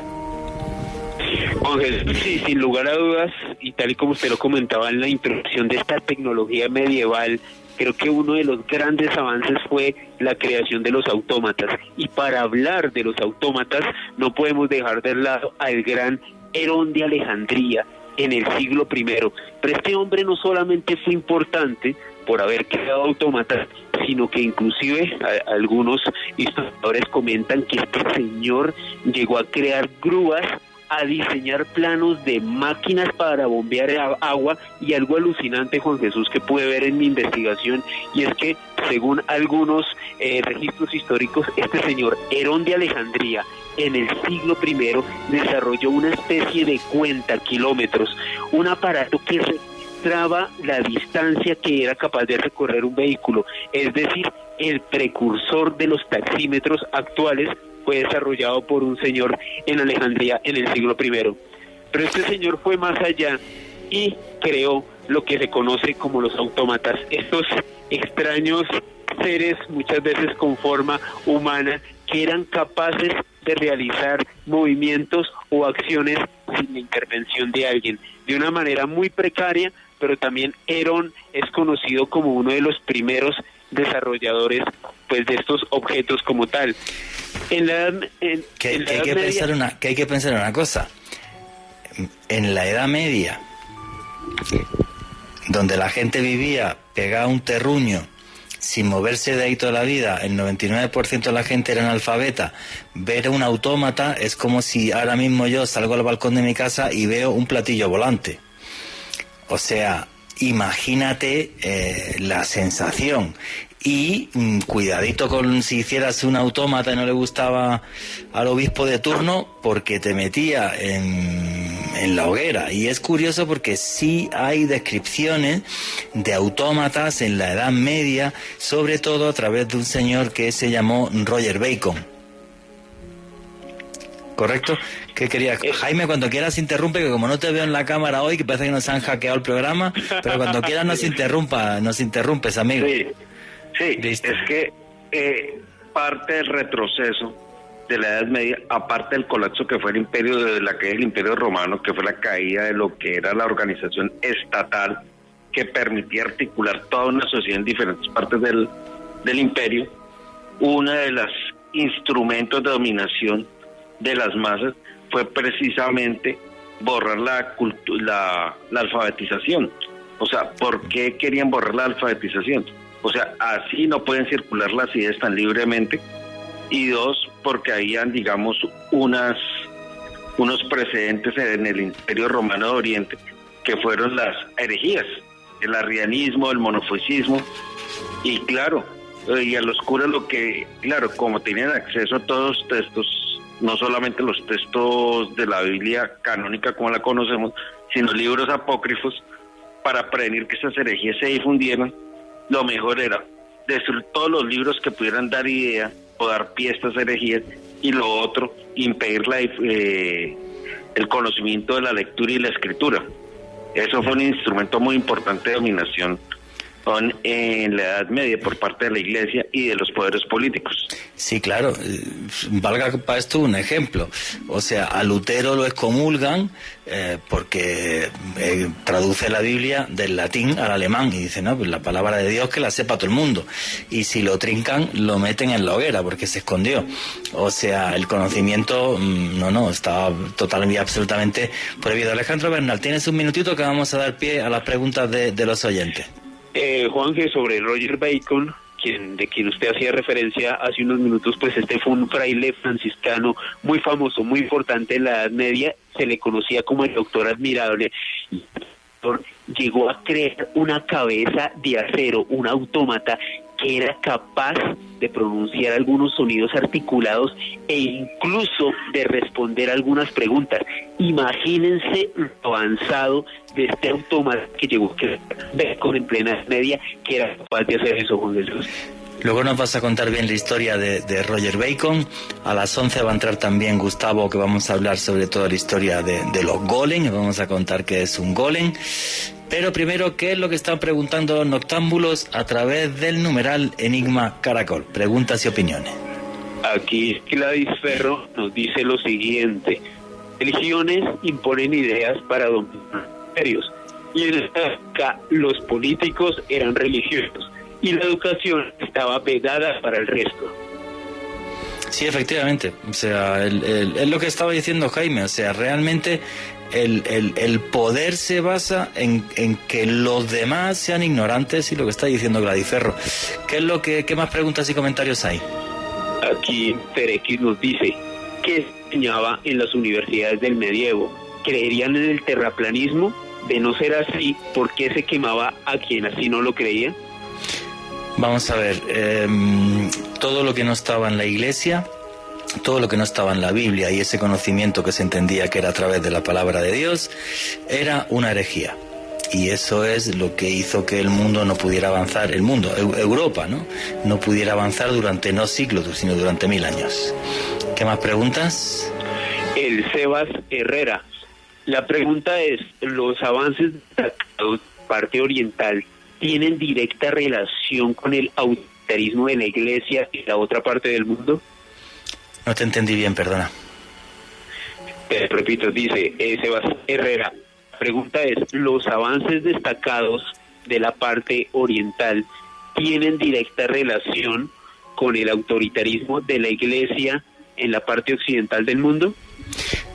Ángel, sí, sin lugar a dudas, y tal y como usted lo comentaba en la introducción de esta tecnología medieval, creo que uno de los grandes avances fue la creación de los autómatas. Y para hablar de los autómatas no podemos dejar de lado al gran Herón de Alejandría en el siglo I. Pero este hombre no solamente fue importante por haber creado autómatas, sino que inclusive algunos historiadores comentan que este señor llegó a crear grúas, a diseñar planos de máquinas para bombear agua, y algo alucinante, Juan Jesús, que pude ver en mi investigación, y es que según algunos registros históricos, este señor Herón de Alejandría en el siglo I desarrolló una especie de cuentakilómetros, un aparato que registraba la distancia que era capaz de recorrer un vehículo, es decir, el precursor de los taxímetros actuales fue desarrollado por un señor en Alejandría en el siglo I. Pero este señor fue más allá y creó lo que se conoce como los autómatas, estos extraños seres, muchas veces con forma humana, que eran capaces de realizar movimientos o acciones sin la intervención de alguien, de una manera muy precaria, pero también Herón es conocido como uno de los primeros desarrolladores pues de estos objetos como tal. Hay que pensar una cosa. En la Edad Media, donde la gente vivía pegada a un terruño sin moverse de ahí toda la vida, el 99% de la gente era analfabeta, ver un autómata es como si ahora mismo yo salgo al balcón de mi casa y veo un platillo volante. O sea, imagínate la sensación. Y cuidadito con si hicieras un autómata y no le gustaba al obispo de turno, porque te metía en la hoguera. Y es curioso porque sí hay descripciones de autómatas en la Edad Media, sobre todo a través de un señor que se llamó Roger Bacon. ¿Correcto? ¿Qué querías? Jaime, cuando quieras interrumpe, que como no te veo en la cámara hoy, que parece que nos han hackeado el programa, pero cuando quieras nos interrumpes, amigo. Sí, listo. Es que parte del retroceso de la Edad Media, aparte del colapso que fue el imperio, de la caída del Imperio Romano, que fue la caída de lo que era la organización estatal que permitía articular toda una sociedad en diferentes partes del imperio, uno de los instrumentos de dominación de las masas fue precisamente borrar la alfabetización. O sea, ¿por qué querían borrar la alfabetización? O sea, así no pueden circular las ideas tan libremente. Y dos, porque habían, digamos, unos precedentes en el Imperio Romano de Oriente, que fueron las herejías, el arrianismo, el monofisismo, y claro, y a los curas como tenían acceso a todos los textos, no solamente los textos de la Biblia canónica como la conocemos, sino libros apócrifos, para prevenir que esas herejías se difundieran, lo mejor era destruir todos los libros que pudieran dar idea o dar pie a estas herejías, y lo otro, impedir el conocimiento de la lectura y la escritura. Eso fue un instrumento muy importante de dominación en la Edad Media por parte de la Iglesia y de los poderes políticos. Sí, claro, valga para esto un ejemplo. O sea, a Lutero lo excomulgan porque traduce la Biblia del latín al alemán y dice, no, pues la palabra de Dios que la sepa todo el mundo. Y si lo trincan, lo meten en la hoguera porque se escondió. O sea, el conocimiento, estaba totalmente y absolutamente prohibido. Alejandro Bernal, tienes un minutito que vamos a dar pie a las preguntas de los oyentes. Juanje, sobre Roger Bacon, de quien usted hacía referencia hace unos minutos, pues este fue un fraile franciscano muy famoso, muy importante en la Edad Media, se le conocía como el Doctor Admirable. Llegó a crear una cabeza de acero, un autómata que era capaz de pronunciar algunos sonidos articulados e incluso de responder algunas preguntas. Imagínense lo avanzado de este autómata que llegó a crear Bacon en plena Edad Media, que era capaz de hacer eso, Juan Jesús. Luego nos vas a contar bien la historia de Roger Bacon. A las 11 va a entrar también Gustavo, que vamos a hablar sobre toda la historia de los golem. Vamos a contar qué es un golem. Pero primero, ¿qué es lo que están preguntando los noctámbulos a través del numeral Enigma Caracol? Preguntas y opiniones. Aquí Gladys Ferro nos dice lo siguiente: religiones imponen ideas para dominar imperios, y en esta época los políticos eran religiosos. y la educación estaba vedada para el resto. Sí, efectivamente. O sea, es lo que estaba diciendo Jaime. O sea, realmente el poder se basa en que los demás sean ignorantes, y lo que está diciendo Gladiferro. ¿Qué más preguntas y comentarios hay? Aquí Terex nos dice: ¿qué enseñaba en las universidades del medievo? ¿Creerían en el terraplanismo? De no ser así, ¿por qué se quemaba a quien así no lo creía? Vamos a ver, todo lo que no estaba en la iglesia, todo lo que no estaba en la Biblia y ese conocimiento que se entendía que era a través de la palabra de Dios, era una herejía. Y eso es lo que hizo que el mundo no pudiera avanzar, el mundo, Europa, no pudiera avanzar durante no siglos, sino durante 1000 años. ¿Qué más preguntas? El Sebas Herrera. La pregunta es: ¿los avances de la parte oriental tienen directa relación con el autoritarismo de la iglesia y la otra parte del mundo? No te entendí bien, perdona. Repito, dice Sebas Herrera. La pregunta es: ¿los avances destacados de la parte oriental tienen directa relación con el autoritarismo de la iglesia en la parte occidental del mundo?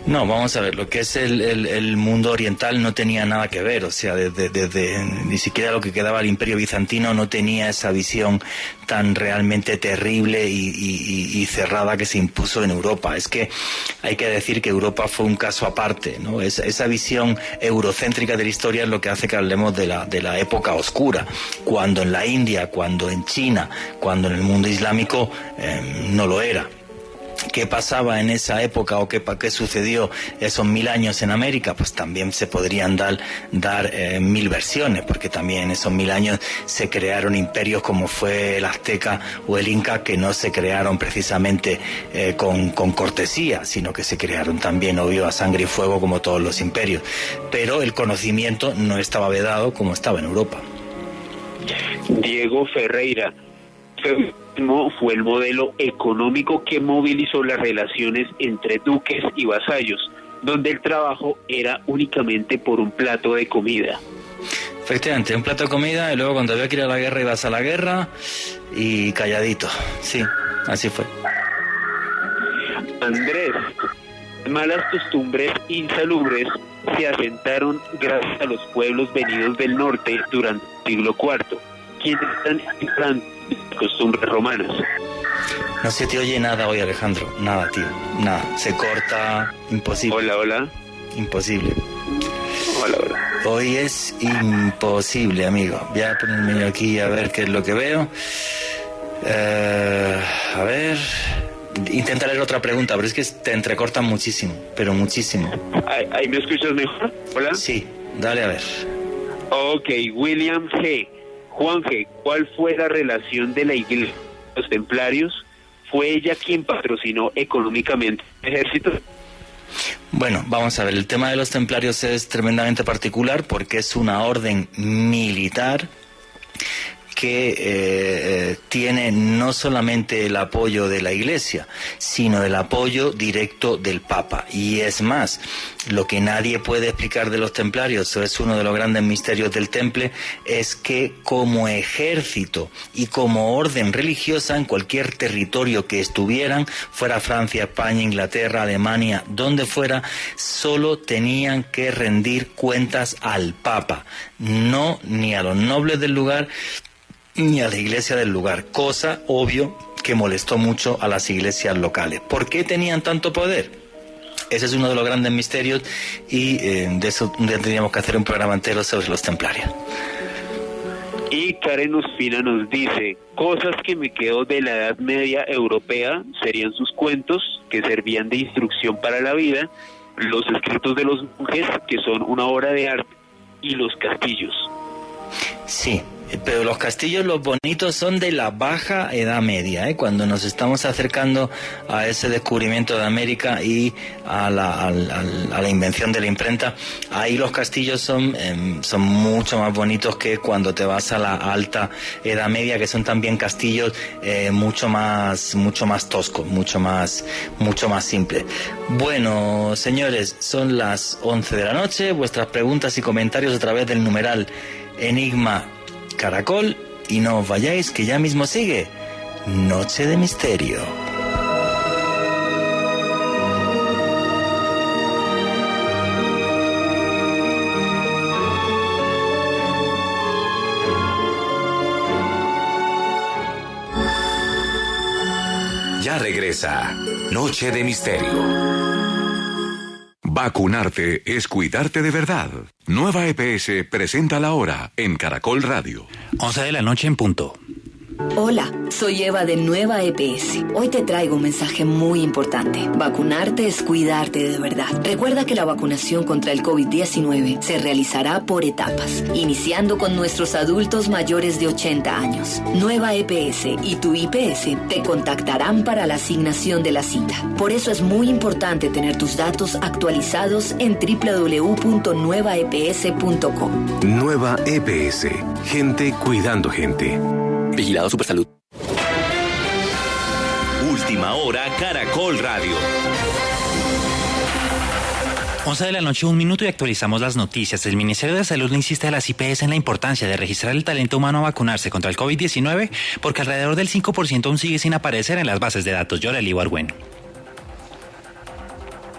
No, vamos a ver, lo que es el mundo oriental no tenía nada que ver, o sea, desde ni siquiera lo que quedaba del Imperio Bizantino no tenía esa visión tan realmente terrible y cerrada que se impuso en Europa. Es que hay que decir que Europa fue un caso aparte, ¿no? Esa visión eurocéntrica de la historia es lo que hace que hablemos de la época oscura, cuando en la India, cuando en China, cuando en el mundo islámico no lo era. ¿Qué pasaba en esa época o qué sucedió esos 1000 años en América? Pues también se podrían dar 1000 versiones, porque también en esos 1000 años se crearon imperios como fue el azteca o el inca, que no se crearon precisamente con cortesía, sino que se crearon también, obvio, a sangre y fuego, como todos los imperios. Pero el conocimiento no estaba vedado como estaba en Europa. Diego Ferreira. Fue el modelo económico que movilizó las relaciones entre duques y vasallos, donde el trabajo era únicamente por un plato de comida. Efectivamente, un plato de comida, y luego cuando había que ir a la guerra ibas a la guerra y calladito. Sí, así fue. Andrés, malas costumbres insalubres se asentaron gracias a los pueblos venidos del norte durante el siglo IV, quienes están entrando costumbres romanas. No se te oye nada hoy, Alejandro. Nada, tío. Nada. Se corta. Imposible. Hola. Imposible. Hola. Hoy es imposible, amigo. Voy a ponerme aquí a ver qué es lo que veo. A ver. Intenta leer otra pregunta, pero es que te entrecortan muchísimo. Pero muchísimo. ¿Ahí me escuchas mejor? Hola. Sí. Dale a ver. Ok. William G. Juan G., ¿cuál fue la relación de la iglesia con los templarios? ¿Fue ella quien patrocinó económicamente el ejército? Bueno, vamos a ver, el tema de los templarios es tremendamente particular porque es una orden militar que tiene no solamente el apoyo de la Iglesia, sino el apoyo directo del Papa. Y es más, lo que nadie puede explicar de los templarios, es uno de los grandes misterios del Temple, es que como ejército y como orden religiosa en cualquier territorio que estuvieran, fuera Francia, España, Inglaterra, Alemania, donde fuera, solo tenían que rendir cuentas al Papa, no ni a los nobles del lugar ni a la iglesia del lugar, cosa, obvio, que molestó mucho a las iglesias locales. ¿Por qué tenían tanto poder? Ese es uno de los grandes misterios y de eso un día tendríamos que hacer un programa entero sobre los templarios. Y Karen Ospina nos dice: cosas que me quedo de la Edad Media europea serían sus cuentos, que servían de instrucción para la vida, los escritos de los monjes, que son una obra de arte, y los castillos. Sí, pero los castillos, los bonitos, son de la Baja Edad Media, ¿eh? Cuando nos estamos acercando a ese descubrimiento de América y a la invención de la imprenta, ahí los castillos son mucho más bonitos que cuando te vas a la Alta Edad Media, que son también castillos mucho más toscos, mucho más simples. Bueno, señores, son las 11 de la noche. Vuestras preguntas y comentarios a través del numeral Enigma Caracol y no os vayáis, que ya mismo sigue Noche de Misterio. Ya regresa Noche de Misterio. Vacunarte es cuidarte de verdad. Nueva EPS presenta la hora en Caracol Radio. 11 de la noche en punto. Hola, soy Eva de Nueva EPS. Hoy te traigo un mensaje muy importante. Vacunarte es cuidarte de verdad. Recuerda que la vacunación contra el COVID-19 se realizará por etapas, iniciando con nuestros adultos mayores de 80 años. Nueva EPS y tu IPS te contactarán para la asignación de la cita. Por eso es muy importante tener tus datos actualizados en www.nuevaeps.com. Nueva EPS. Gente cuidando gente. Vigilado Supersalud. Última hora, Caracol Radio. 11 de la noche, 1 minuto, y actualizamos las noticias. El Ministerio de Salud le insiste a las IPS en la importancia de registrar el talento humano a vacunarse contra el COVID-19, porque alrededor del 5% aún sigue sin aparecer en las bases de datos. Yoreli Ibargüen.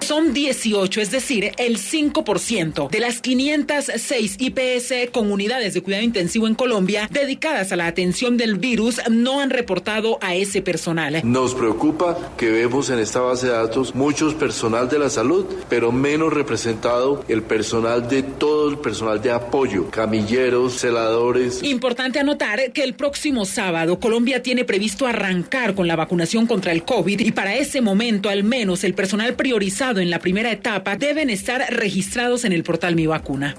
Son 18, es decir, el 5% de las 506 IPS con unidades de cuidado intensivo en Colombia dedicadas a la atención del virus no han reportado a ese personal. Nos preocupa que vemos en esta base de datos muchos personal de la salud, pero menos representado el personal de todo el personal de apoyo, camilleros, celadores. Importante anotar que el próximo sábado Colombia tiene previsto arrancar con la vacunación contra el COVID, y para ese momento al menos el personal priorizado en la primera etapa deben estar registrados en el portal Mi Vacuna.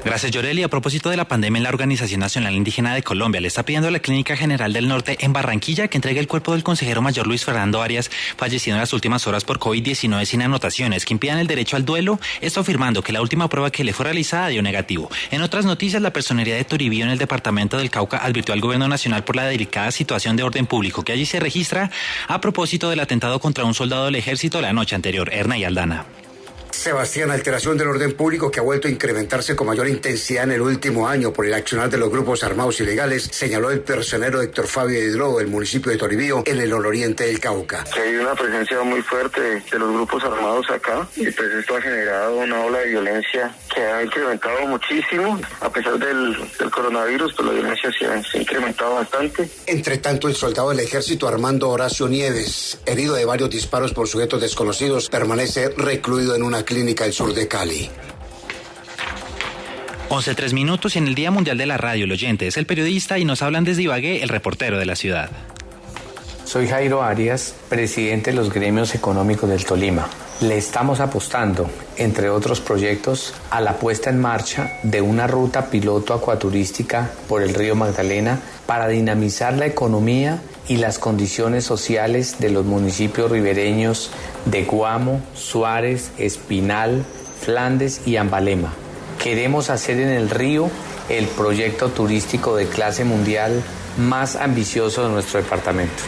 Gracias, Yoreli. A propósito de la pandemia, la Organización Nacional Indígena de Colombia le está pidiendo a la Clínica General del Norte en Barranquilla que entregue el cuerpo del consejero mayor Luis Fernando Arias, fallecido en las últimas horas por COVID-19 sin anotaciones que impidan el derecho al duelo, esto afirmando que la última prueba que le fue realizada dio negativo. En otras noticias, la Personería de Toribío en el departamento del Cauca advirtió al gobierno nacional por la delicada situación de orden público que allí se registra a propósito del atentado contra un soldado del ejército la noche anterior. Hernay Aldana. Sebastián, alteración del orden público que ha vuelto a incrementarse con mayor intensidad en el último año por el accionar de los grupos armados ilegales, señaló el personero Héctor Fabio Hidro del municipio de Toribío, en el nororiente del Cauca. Que hay una presencia muy fuerte de los grupos armados acá, y pues esto ha generado una ola de violencia que ha incrementado muchísimo. A pesar del coronavirus, pues la violencia se ha incrementado bastante. Entre tanto, el soldado del ejército Armando Horacio Nieves, herido de varios disparos por sujetos desconocidos, permanece recluido en una clínica del sur de Cali. 11:03 minutos, y en el Día Mundial de la Radio, el oyente es el periodista y nos hablan desde Ibagué, el reportero de la ciudad. Soy Jairo Arias, presidente de los gremios económicos del Tolima. Le estamos apostando, entre otros proyectos, a la puesta en marcha de una ruta piloto acuaturística por el río Magdalena para dinamizar la economía y las condiciones sociales de los municipios ribereños de Guamo, Suárez, Espinal, Flandes y Ambalema. Queremos hacer en el río el proyecto turístico de clase mundial más ambicioso de nuestro departamento.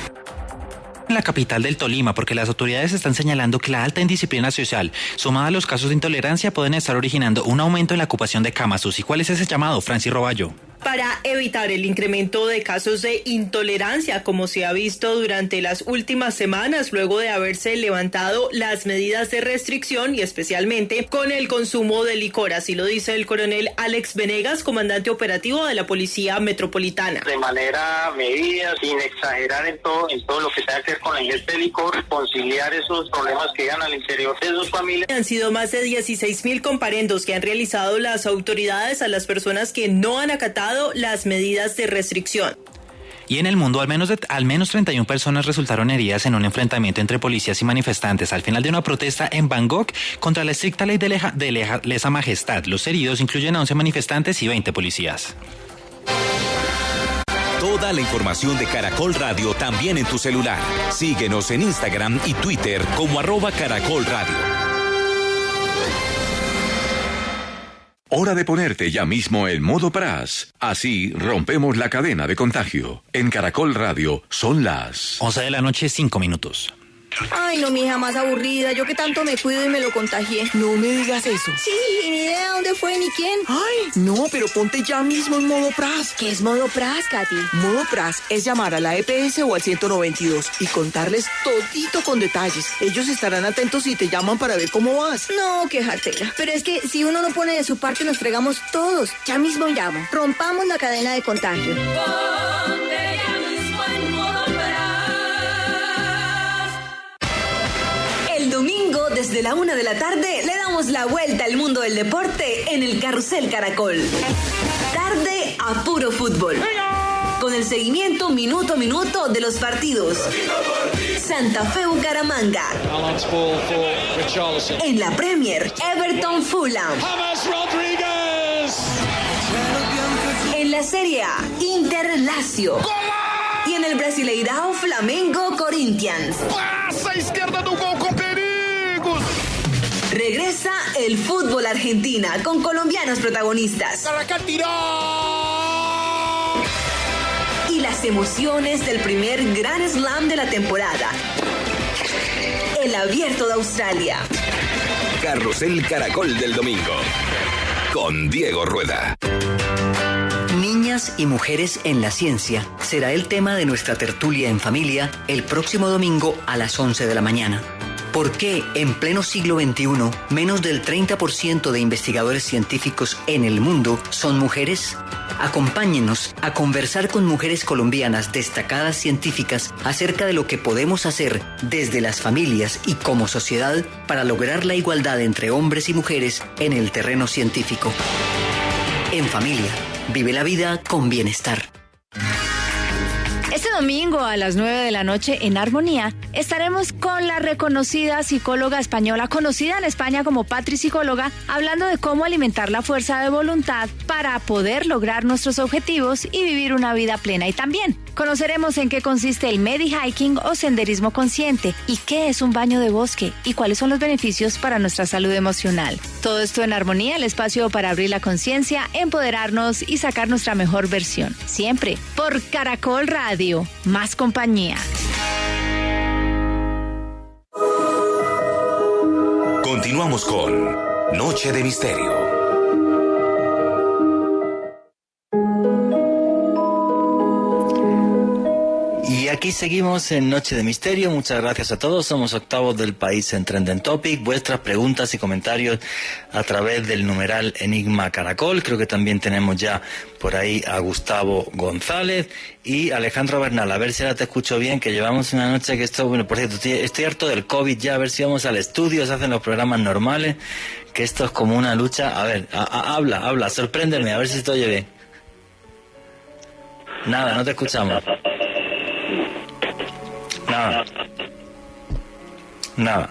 En la capital del Tolima, porque las autoridades están señalando que la alta indisciplina social, sumada a los casos de intolerancia, pueden estar originando un aumento en la ocupación de camas UCI. ¿Cuál es ese llamado, Francis Roballo? Para evitar el incremento de casos de intolerancia, como se ha visto durante las últimas semanas, luego de haberse levantado las medidas de restricción y especialmente con el consumo de licor. Así lo dice el coronel Alex Venegas, comandante operativo de la Policía Metropolitana. De manera medida, sin exagerar en todo lo que tenga que ver con la ingesta de licor, conciliar esos problemas que llegan al interior de sus familias. Han sido más de 16,000 comparendos que han realizado las autoridades a las personas que no han acatado las medidas de restricción. Y en el mundo, al menos 31 personas resultaron heridas en un enfrentamiento entre policías y manifestantes al final de una protesta en Bangkok contra la estricta ley de lesa majestad. Los heridos incluyen a 11 manifestantes y 20 policías. Toda la información de Caracol Radio también en tu celular. Síguenos en Instagram y Twitter como @CaracolRadio. Hora de ponerte ya mismo el modo Praz. Así rompemos la cadena de contagio. En Caracol Radio son las 11 de la noche, 5 minutos. Ay, no, mija, más aburrida. Yo que tanto me cuido y me lo contagié. No me digas eso. Sí, ni idea dónde fue ni quién. Ay, no, pero ponte ya mismo en modo PRAS. ¿Qué es modo PRAS, Katy? Modo PRAS es llamar a la EPS o al 192 y contarles todito con detalles. Ellos estarán atentos y te llaman para ver cómo vas. No, qué jartera. Pero es que si uno no pone de su parte, nos fregamos todos. Ya mismo llamo. Rompamos la cadena de contagio. El domingo, desde la 1 de la tarde, le damos la vuelta al mundo del deporte en el Carrusel Caracol. Tarde a puro fútbol. Con el seguimiento minuto a minuto de los partidos. Santa Fe Bucaramanga. En la Premier, Everton Fulham. En la Serie A, Inter Lazio. Y en el Brasileirao, Flamengo Corinthians. Passa izquierda do gol con perigos. Regresa el fútbol Argentina con colombianos protagonistas. Y las emociones del primer Grand Slam de la temporada. El Abierto de Australia. Carrusel Caracol del domingo. Con Diego Rueda. Niñas y mujeres en la ciencia será el tema de nuestra tertulia en familia el próximo domingo a las 11 de la mañana. ¿Por qué en pleno siglo XXI menos del 30% de investigadores científicos en el mundo son mujeres? Acompáñenos a conversar con mujeres colombianas destacadas científicas acerca de lo que podemos hacer desde las familias y como sociedad para lograr la igualdad entre hombres y mujeres en el terreno científico. En familia, vive la vida con bienestar. Este domingo a las 9 de la noche en Armonía estaremos con la reconocida psicóloga española, conocida en España como Patri Psicóloga, hablando de cómo alimentar la fuerza de voluntad para poder lograr nuestros objetivos y vivir una vida plena. Y también conoceremos en qué consiste el Medi-Hiking o senderismo consciente y qué es un baño de bosque y cuáles son los beneficios para nuestra salud emocional. Todo esto en Armonía, el espacio para abrir la conciencia, empoderarnos y sacar nuestra mejor versión. Siempre por Caracol Radio. Más compañía. Continuamos con Noche de Misterio. Y aquí seguimos en Noche de Misterio. Muchas gracias a todos. Somos octavos del país en Trending Topic. Vuestras preguntas y comentarios a través del numeral Enigma Caracol. Creo que también tenemos ya por ahí a Gustavo González y Alejandro Bernal. A ver si ahora te escucho bien, que llevamos una noche que esto... Bueno, por cierto, estoy harto del COVID ya. A ver si vamos al estudio, se hacen los programas normales, que esto es como una lucha. A ver, habla, sorpréndeme, a ver si te oye bien. Nada, no te escuchamos. Nada.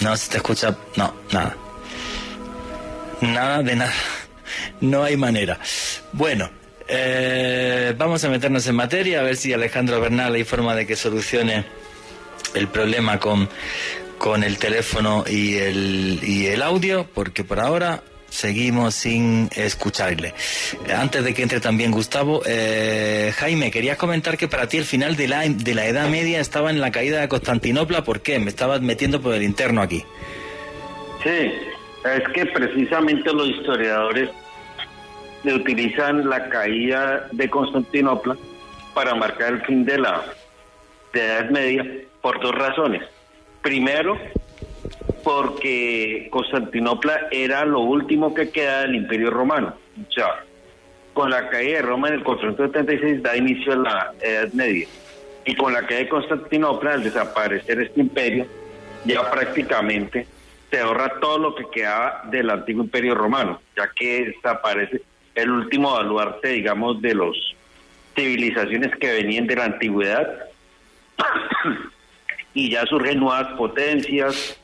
No se te escucha. No, nada. Nada de nada. No hay manera. Bueno, vamos a meternos en materia, a ver si Alejandro Bernal hay forma de que solucione el problema con el teléfono y el audio, porque por ahora seguimos sin escucharle. Antes de que entre también Gustavo, Jaime, querías comentar que para ti el final de la Edad Media estaba en la caída de Constantinopla. ¿Por qué? Me estabas metiendo por el interno aquí. Sí, es que precisamente los historiadores utilizan la caída de Constantinopla para marcar el fin de la Edad Media por dos razones. Primero, porque Constantinopla era lo último que queda del Imperio Romano. O sea, con la caída de Roma en el 476 da inicio a la Edad Media. Y con la caída de Constantinopla, al desaparecer este imperio, ya prácticamente se ahorra todo lo que quedaba del antiguo Imperio Romano, ya que desaparece el último baluarte, digamos, de las civilizaciones que venían de la antigüedad y ya surgen nuevas potencias.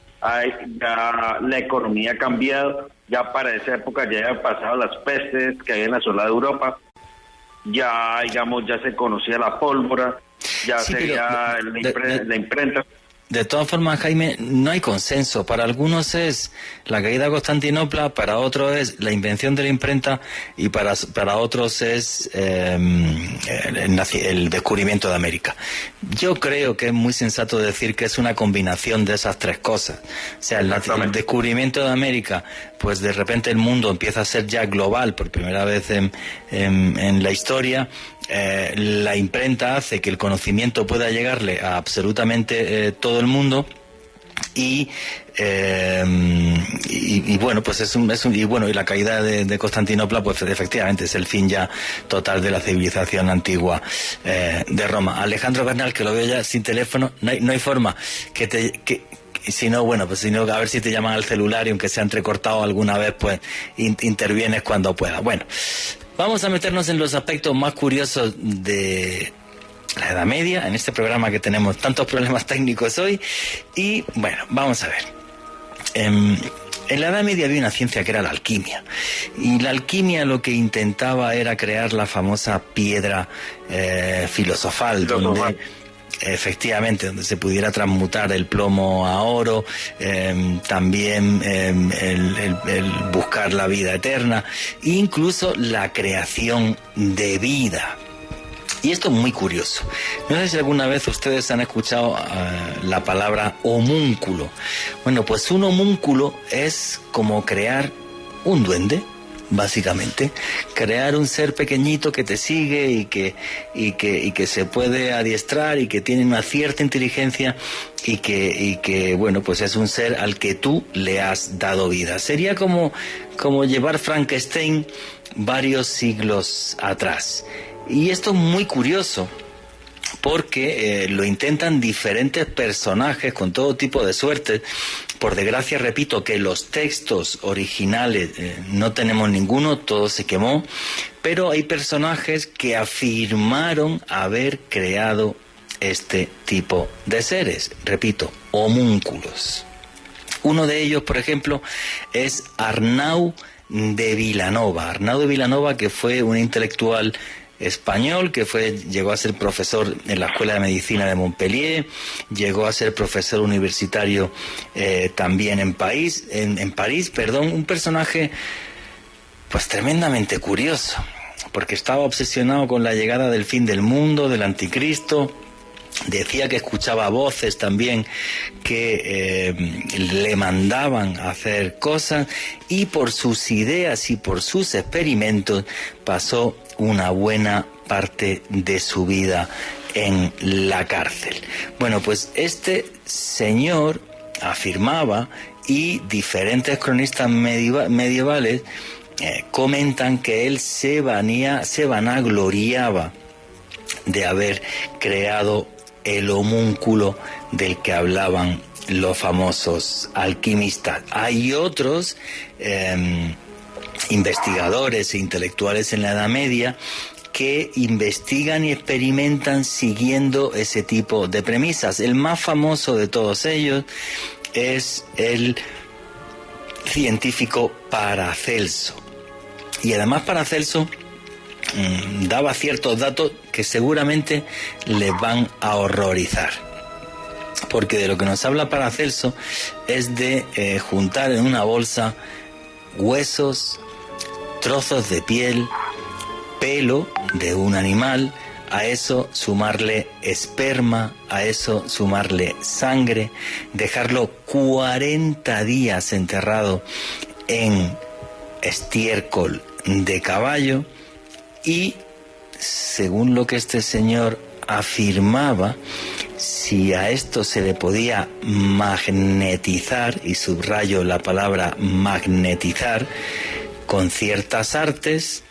Ya la economía ha cambiado, ya para esa época ya habían pasado las pestes que habían asolado Europa, ya digamos ya se conocía la pólvora, ya sí, sería la imprenta. De todas formas, Jaime, no hay consenso. Para algunos es la caída de Constantinopla, para otros es la invención de la imprenta y para otros es el descubrimiento de América. Yo creo que es muy sensato decir que es una combinación de esas tres cosas. O sea, el descubrimiento de América, pues de repente el mundo empieza a ser ya global por primera vez en la historia. La imprenta hace que el conocimiento pueda llegarle a absolutamente todo el mundo y bueno, pues y la caída de Constantinopla, pues efectivamente es el fin ya total de la civilización antigua de Roma. Alejandro Bernal, que lo veo ya sin teléfono, no hay forma si no, bueno, pues si no, a ver si te llaman al celular y aunque sea entrecortado alguna vez, pues intervienes cuando pueda. Bueno, vamos a meternos en los aspectos más curiosos de la Edad Media, en este programa que tenemos tantos problemas técnicos hoy. Y bueno, vamos a ver. En la Edad Media había una ciencia que era la alquimia. Y la alquimia lo que intentaba era crear la famosa piedra filosofal, donde efectivamente, donde se pudiera transmutar el plomo a oro, también el buscar la vida eterna, e incluso la creación de vida. Y esto es muy curioso. No sé si alguna vez ustedes han escuchado la palabra homúnculo. Bueno, pues un homúnculo es como crear un duende, básicamente, crear un ser pequeñito que te sigue y que se puede adiestrar y que tiene una cierta inteligencia y que bueno, pues es un ser al que tú le has dado vida. Sería como llevar Frankenstein varios siglos atrás. Y esto es muy curioso porque lo intentan diferentes personajes con todo tipo de suerte. Por desgracia, repito, que los textos originales no tenemos ninguno, todo se quemó, pero hay personajes que afirmaron haber creado este tipo de seres, repito, homúnculos. Uno de ellos, por ejemplo, es Arnau de Vilanova. Arnau de Vilanova, que fue un intelectual español, que llegó a ser profesor en la Escuela de Medicina de Montpellier, llegó a ser profesor universitario también en París, un personaje pues tremendamente curioso, porque estaba obsesionado con la llegada del fin del mundo, del anticristo. Decía que escuchaba voces también que le mandaban a hacer cosas, y por sus ideas y por sus experimentos pasó una buena parte de su vida en la cárcel. Bueno, pues este señor afirmaba, y diferentes cronistas medievales comentan que él se vanagloriaba de haber creado el homúnculo del que hablaban los famosos alquimistas. Hay otros investigadores e intelectuales en la Edad Media que investigan y experimentan siguiendo ese tipo de premisas. El más famoso de todos ellos es el científico Paracelso. Y además Paracelso daba ciertos datos que seguramente les van a horrorizar, porque de lo que nos habla Paracelso es de juntar en una bolsa huesos, trozos de piel, pelo de un animal, a eso sumarle esperma, a eso sumarle sangre, dejarlo 40 días enterrado en estiércol de caballo, y según lo que este señor afirmaba, si a esto se le podía magnetizar, y subrayo la palabra magnetizar, con ciertas artes,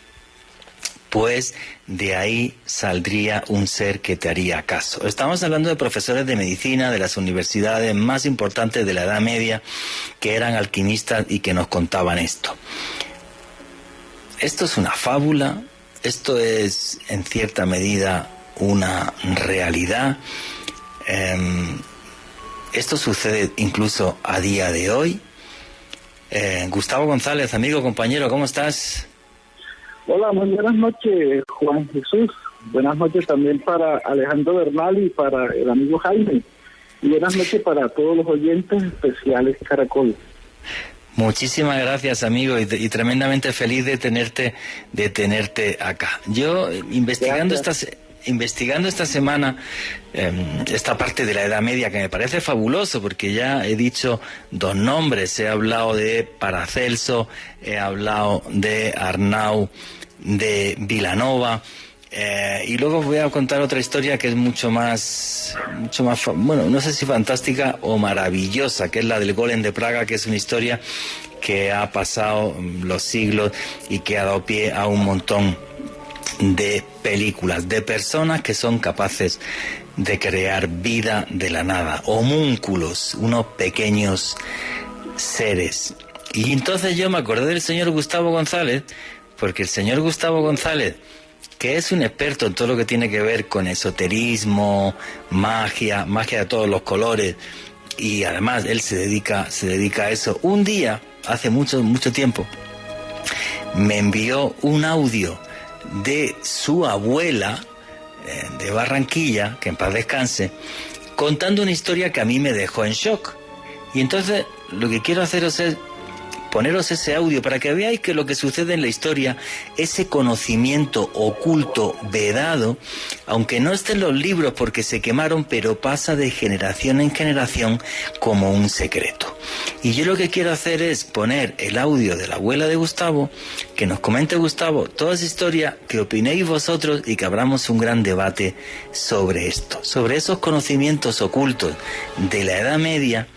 pues de ahí saldría un ser que te haría caso. Estamos hablando de profesores de medicina de las universidades más importantes de la Edad Media, que eran alquimistas y que nos contaban esto. Esto es una fábula. Esto es, en cierta medida, una realidad. Esto sucede incluso a día de hoy. Gustavo González, amigo, compañero, ¿cómo estás? Hola, muy buenas noches, Juan Jesús. Buenas noches también para Alejandro Bernal y para el amigo Jaime. buenas noches para todos los oyentes especiales Caracol. Muchísimas gracias, amigo, y tremendamente feliz de tenerte acá. Yo, investigando esta semana esta parte de la Edad Media, que me parece fabuloso, porque ya he dicho dos nombres, he hablado de Paracelso, he hablado de Arnau de Vilanova, y luego voy a contar otra historia que es mucho más, bueno, no sé si fantástica o maravillosa, que es la del Golem de Praga, que es una historia que ha pasado los siglos y que ha dado pie a un montón de películas, de personas que son capaces de crear vida de la nada, homúnculos, unos pequeños seres. Y entonces yo me acordé del señor Gustavo González, porque el señor Gustavo González, que es un experto en todo lo que tiene que ver con esoterismo, magia de todos los colores, y además él se dedica a eso. Un día, hace mucho tiempo, me envió un audio de su abuela de Barranquilla, que en paz descanse, contando una historia que a mí me dejó en shock. Y entonces lo que quiero haceros es poneros ese audio para que veáis que lo que sucede en la historia, ese conocimiento oculto, vedado, aunque no esté en los libros porque se quemaron, pero pasa de generación en generación como un secreto. Y yo lo que quiero hacer es poner el audio de la abuela de Gustavo, que nos comente Gustavo toda esa historia, que opinéis vosotros y que abramos un gran debate sobre esto, sobre esos conocimientos ocultos de la Edad Media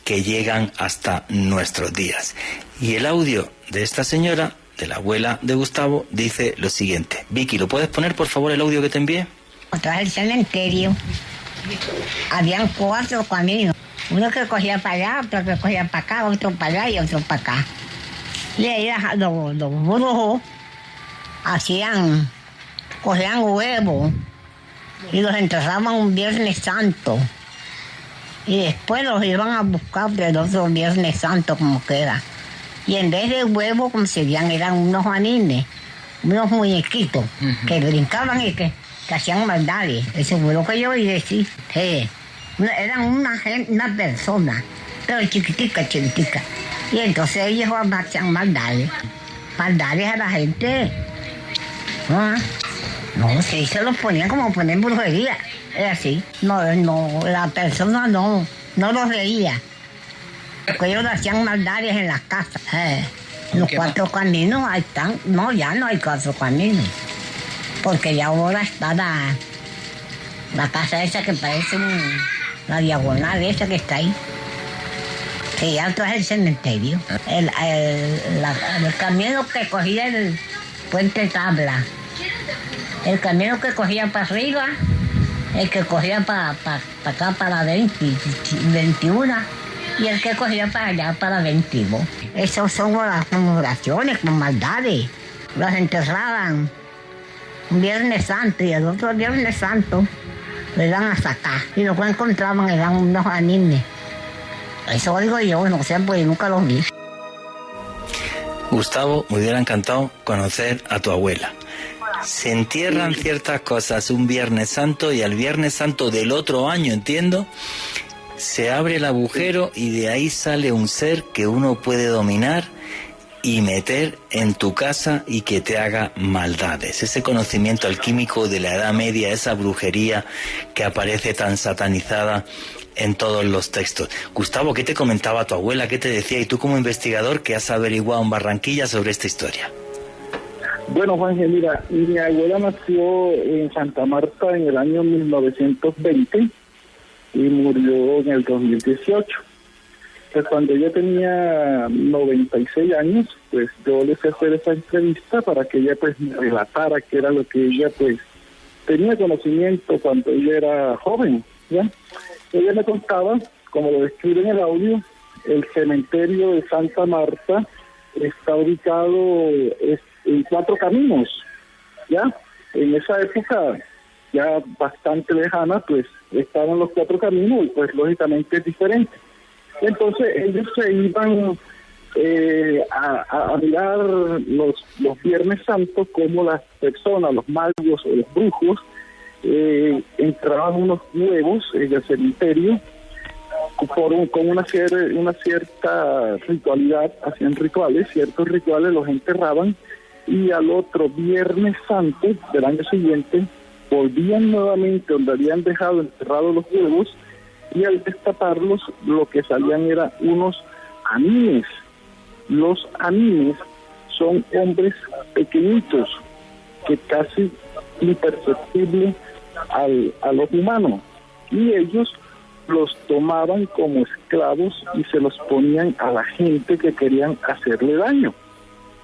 que llegan hasta nuestros días. Y el audio de esta señora, de la abuela de Gustavo, dice lo siguiente. Vicky, ¿lo puedes poner, por favor, el audio que te envié? Atrás del cementerio habían 4 caminos. Uno que cogía para allá, otro que cogía para acá, otro para allá y otro para acá. Y ahí los brujos cogían huevos y los enterraban un Viernes Santo. Y después los iban a buscar del otro Viernes Santo, como que era. Y en vez de huevos, como se veían, eran unos anines, unos muñequitos, que brincaban y que hacían maldades. Eso fue lo que yo oí decir. Eran una persona, pero chiquitica. Y entonces ellos hacían maldades a la gente. No, sí, se los ponían como poner brujería. Era así. No, la persona no los veía. Porque ellos hacían maldades en las casas. Los 4 caminos ahí están. No, ya no hay 4 caminos. Porque ya ahora está la casa esa que parece la diagonal esa que está ahí. Que ya atrás el cementerio. El camino que cogía el puente Tabla. El camino que cogía para arriba. El que cogía para acá, para 21, y el que cogía para allá, para 22. Esas son las oraciones con maldades. Las enterraban un Viernes Santo y el otro Viernes Santo lo iban a sacar. Y lo que encontraban eran unos anines. Eso digo yo, no sé, pues nunca los vi. Gustavo, me hubiera encantado conocer a tu abuela. Se entierran ciertas cosas un Viernes Santo y al Viernes Santo del otro año, entiendo, se abre el agujero y de ahí sale un ser que uno puede dominar y meter en tu casa y que te haga maldades. Ese conocimiento alquímico de la Edad Media, esa brujería que aparece tan satanizada en todos los textos. Gustavo, ¿qué te comentaba tu abuela? ¿Qué te decía? Y tú como investigador, ¿qué has averiguado en Barranquilla sobre esta historia? Bueno, Juanje, mira, mi abuela nació en Santa Marta en el año 1920 y murió en el 2018. Pues cuando ella tenía 96 años, pues yo le fui a hacer esa entrevista para que ella pues me relatara qué era lo que ella pues tenía conocimiento cuando ella era joven, ¿ya? Ella me contaba, como lo describe en el audio, el cementerio de Santa Marta está ubicado en 4 caminos, ¿ya? En esa época, ya bastante lejana, pues estaban los 4 caminos y pues lógicamente es diferente. Entonces ellos se iban a mirar los Viernes Santos como las personas, los magos o los brujos, entraban unos huevos en el cementerio con una cierta ritualidad, hacían rituales, ciertos rituales, los enterraban y al otro Viernes Santo del año siguiente volvían nuevamente donde habían dejado enterrados los huevos y al destaparlos lo que salían eran unos animes. Los animes son hombres pequeñitos que casi imperceptibles a los humanos y ellos los tomaban como esclavos y se los ponían a la gente que querían hacerle daño,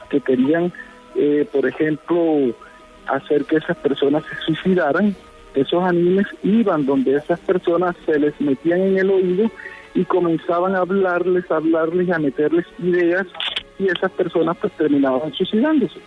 que querían, por ejemplo, hacer que esas personas se suicidaran. Esos animes iban donde esas personas, se les metían en el oído y comenzaban a hablarles, a meterles ideas y esas personas pues terminaban suicidándose.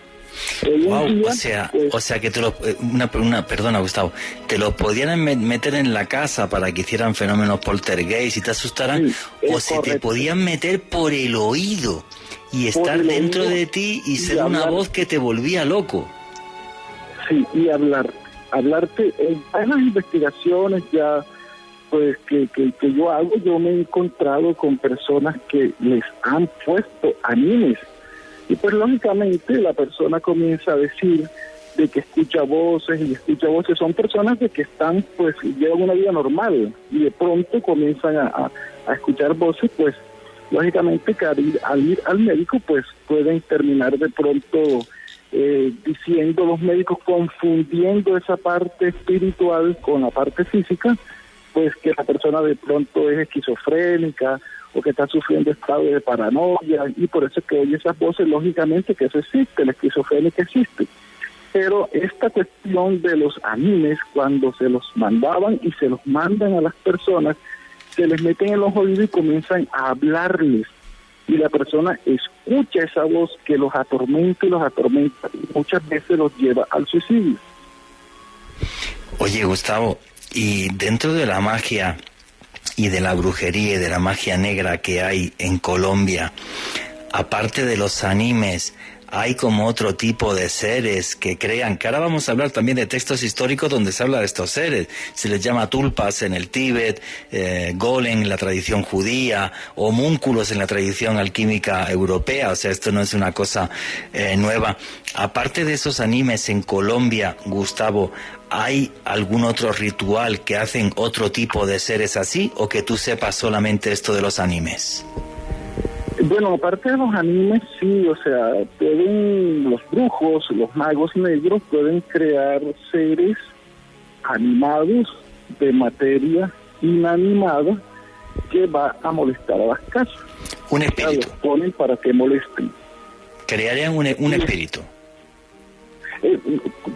Wow, día, o sea que perdona Gustavo, te los podían meter en la casa para que hicieran fenómenos poltergeist y te asustaran, o se te podían meter por el oído y estar dentro de ti y ser una voz que te volvía loco. Sí, y hablarte en las investigaciones ya pues que yo hago, yo me he encontrado con personas que les han puesto animes. Y pues lógicamente la persona comienza a decir de que escucha voces, son personas de que están, pues llevan una vida normal y de pronto comienzan a escuchar voces, pues lógicamente que al ir al médico pues pueden terminar de pronto diciendo los médicos, confundiendo esa parte espiritual con la parte física, pues que la persona de pronto es esquizofrénica o que está sufriendo estado de paranoia, y por eso que oye esas voces, lógicamente que eso existe, la esquizofrenia existe. Pero esta cuestión de los animes, cuando se los mandaban y se los mandan a las personas, se les meten en los oídos y comienzan a hablarles, y la persona escucha esa voz que los atormenta y muchas veces los lleva al suicidio. Oye, Gustavo, y dentro de la magia y de la brujería y de la magia negra que hay en Colombia, aparte de los animes, hay como otro tipo de seres que crean, que ahora vamos a hablar también de textos históricos donde se habla de estos seres, se les llama tulpas en el Tíbet, golem en la tradición judía, homúnculos en la tradición alquímica europea, o sea, esto no es una cosa nueva. Aparte de esos animes en Colombia, Gustavo, ¿hay algún otro ritual que hacen otro tipo de seres así, o que tú sepas solamente esto de los animes? Bueno, aparte de los animes, sí, o sea, los brujos, los magos negros pueden crear seres animados de materia inanimada que va a molestar a las casas. Un espíritu. Los ponen para que molesten. Crearían un espíritu.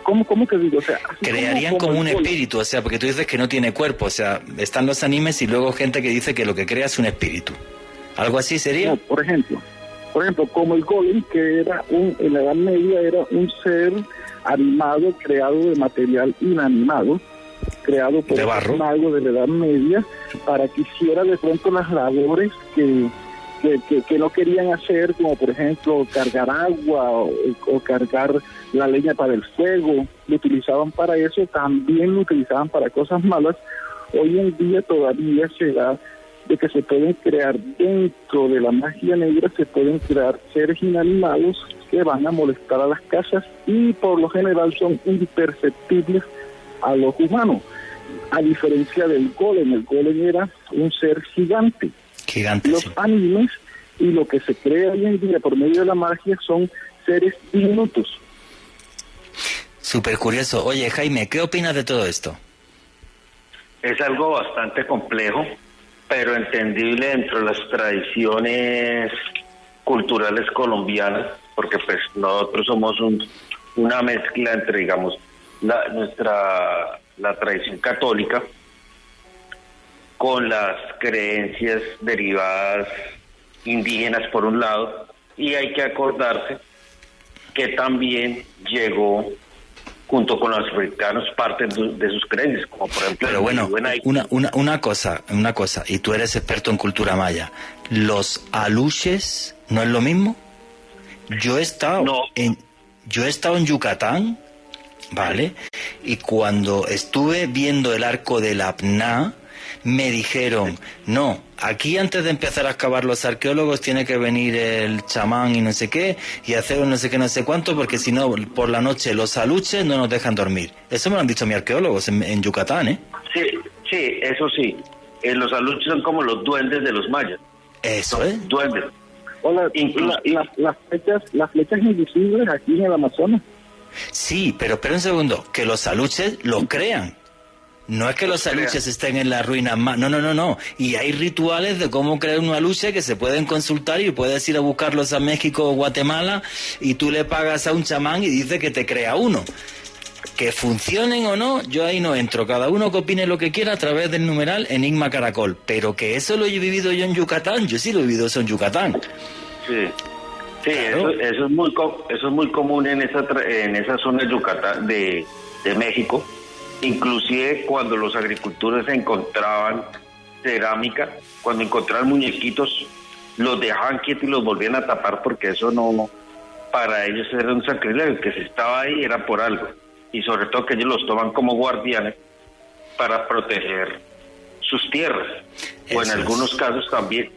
¿Cómo que digo? O sea, crearían como un espíritu, o sea, porque tú dices que no tiene cuerpo, o sea, están los animes y luego gente que dice que lo que crea es un espíritu. ¿Algo así sería? No, por ejemplo, como el golem, que era en la Edad Media era un ser animado, creado de material inanimado, creado por un mago de la Edad Media, para que hiciera de pronto las labores que no querían hacer, como por ejemplo cargar agua o cargar la leña para el fuego. Lo utilizaban para eso, también lo utilizaban para cosas malas. Hoy en día todavía se da de que se pueden crear dentro de la magia negra, se pueden crear seres inanimados que van a molestar a las casas y por lo general son imperceptibles a los humanos, a diferencia del golem. El golem era un ser gigante. Los animes y lo que se crea hoy en día por medio de la magia son seres diminutos. Súper curioso. Oye, Jaime, ¿qué opinas de todo esto? Es algo bastante complejo, pero entendible dentro de las tradiciones culturales colombianas, porque pues nosotros somos una mezcla entre, digamos, la tradición católica con las creencias derivadas indígenas por un lado, y hay que acordarse que también llegó junto con los africanos parte de sus creencias, como por ejemplo... Pero bueno, una cosa, y tú eres experto en cultura maya, ¿los aluches no es lo mismo? Yo he estado en Yucatán, ¿vale? Y cuando estuve viendo el arco del Apná, me dijeron, no, aquí antes de empezar a excavar los arqueólogos tiene que venir el chamán y no sé qué, y hacer no sé qué, no sé cuánto, porque si no, por la noche los aluches no nos dejan dormir. Eso me lo han dicho mis arqueólogos en Yucatán, ¿eh? Sí, eso sí. Los aluches son como los duendes de los mayas. Eso es. Duendes. Hola, las flechas invisibles aquí en el Amazonas. Sí, pero espera un segundo, que los aluches lo crean. No es que los aluches estén en las ruinas más... No. Y hay rituales de cómo crear un aluche que se pueden consultar y puedes ir a buscarlos a México o Guatemala y tú le pagas a un chamán y dice que te crea uno. Que funcionen o no, yo ahí no entro. Cada uno que opine lo que quiera a través del numeral Enigma Caracol. Pero que eso lo he vivido yo en Yucatán, yo sí lo he vivido eso en Yucatán. Sí, claro. eso es muy común en esa zona de Yucatán, de México. Inclusive cuando los agricultores encontraban cerámica, cuando encontraban muñequitos, los dejaban quietos y los volvían a tapar porque eso no, para ellos era un sacrilegio, que si estaba ahí era por algo. Y sobre todo que ellos los toman como guardianes para proteger sus tierras. O en algunos casos también,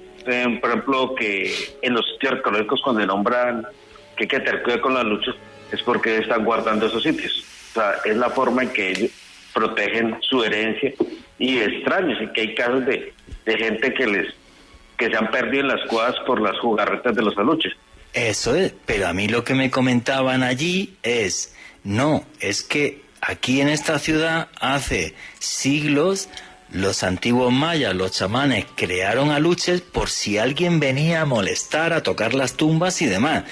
por ejemplo, que en los sitios arqueológicos cuando nombran que hay que tener cuidado con las luchas, es porque están guardando esos sitios. O sea, es la forma en que ellos protegen su herencia. Y extraños, y que hay casos de gente que se han perdido en las cuevas por las jugarretas de los aluches. Eso es, pero a mí lo que me comentaban allí es, no, es que aquí en esta ciudad hace siglos los antiguos mayas, los chamanes, crearon aluches por si alguien venía a molestar, a tocar las tumbas y demás.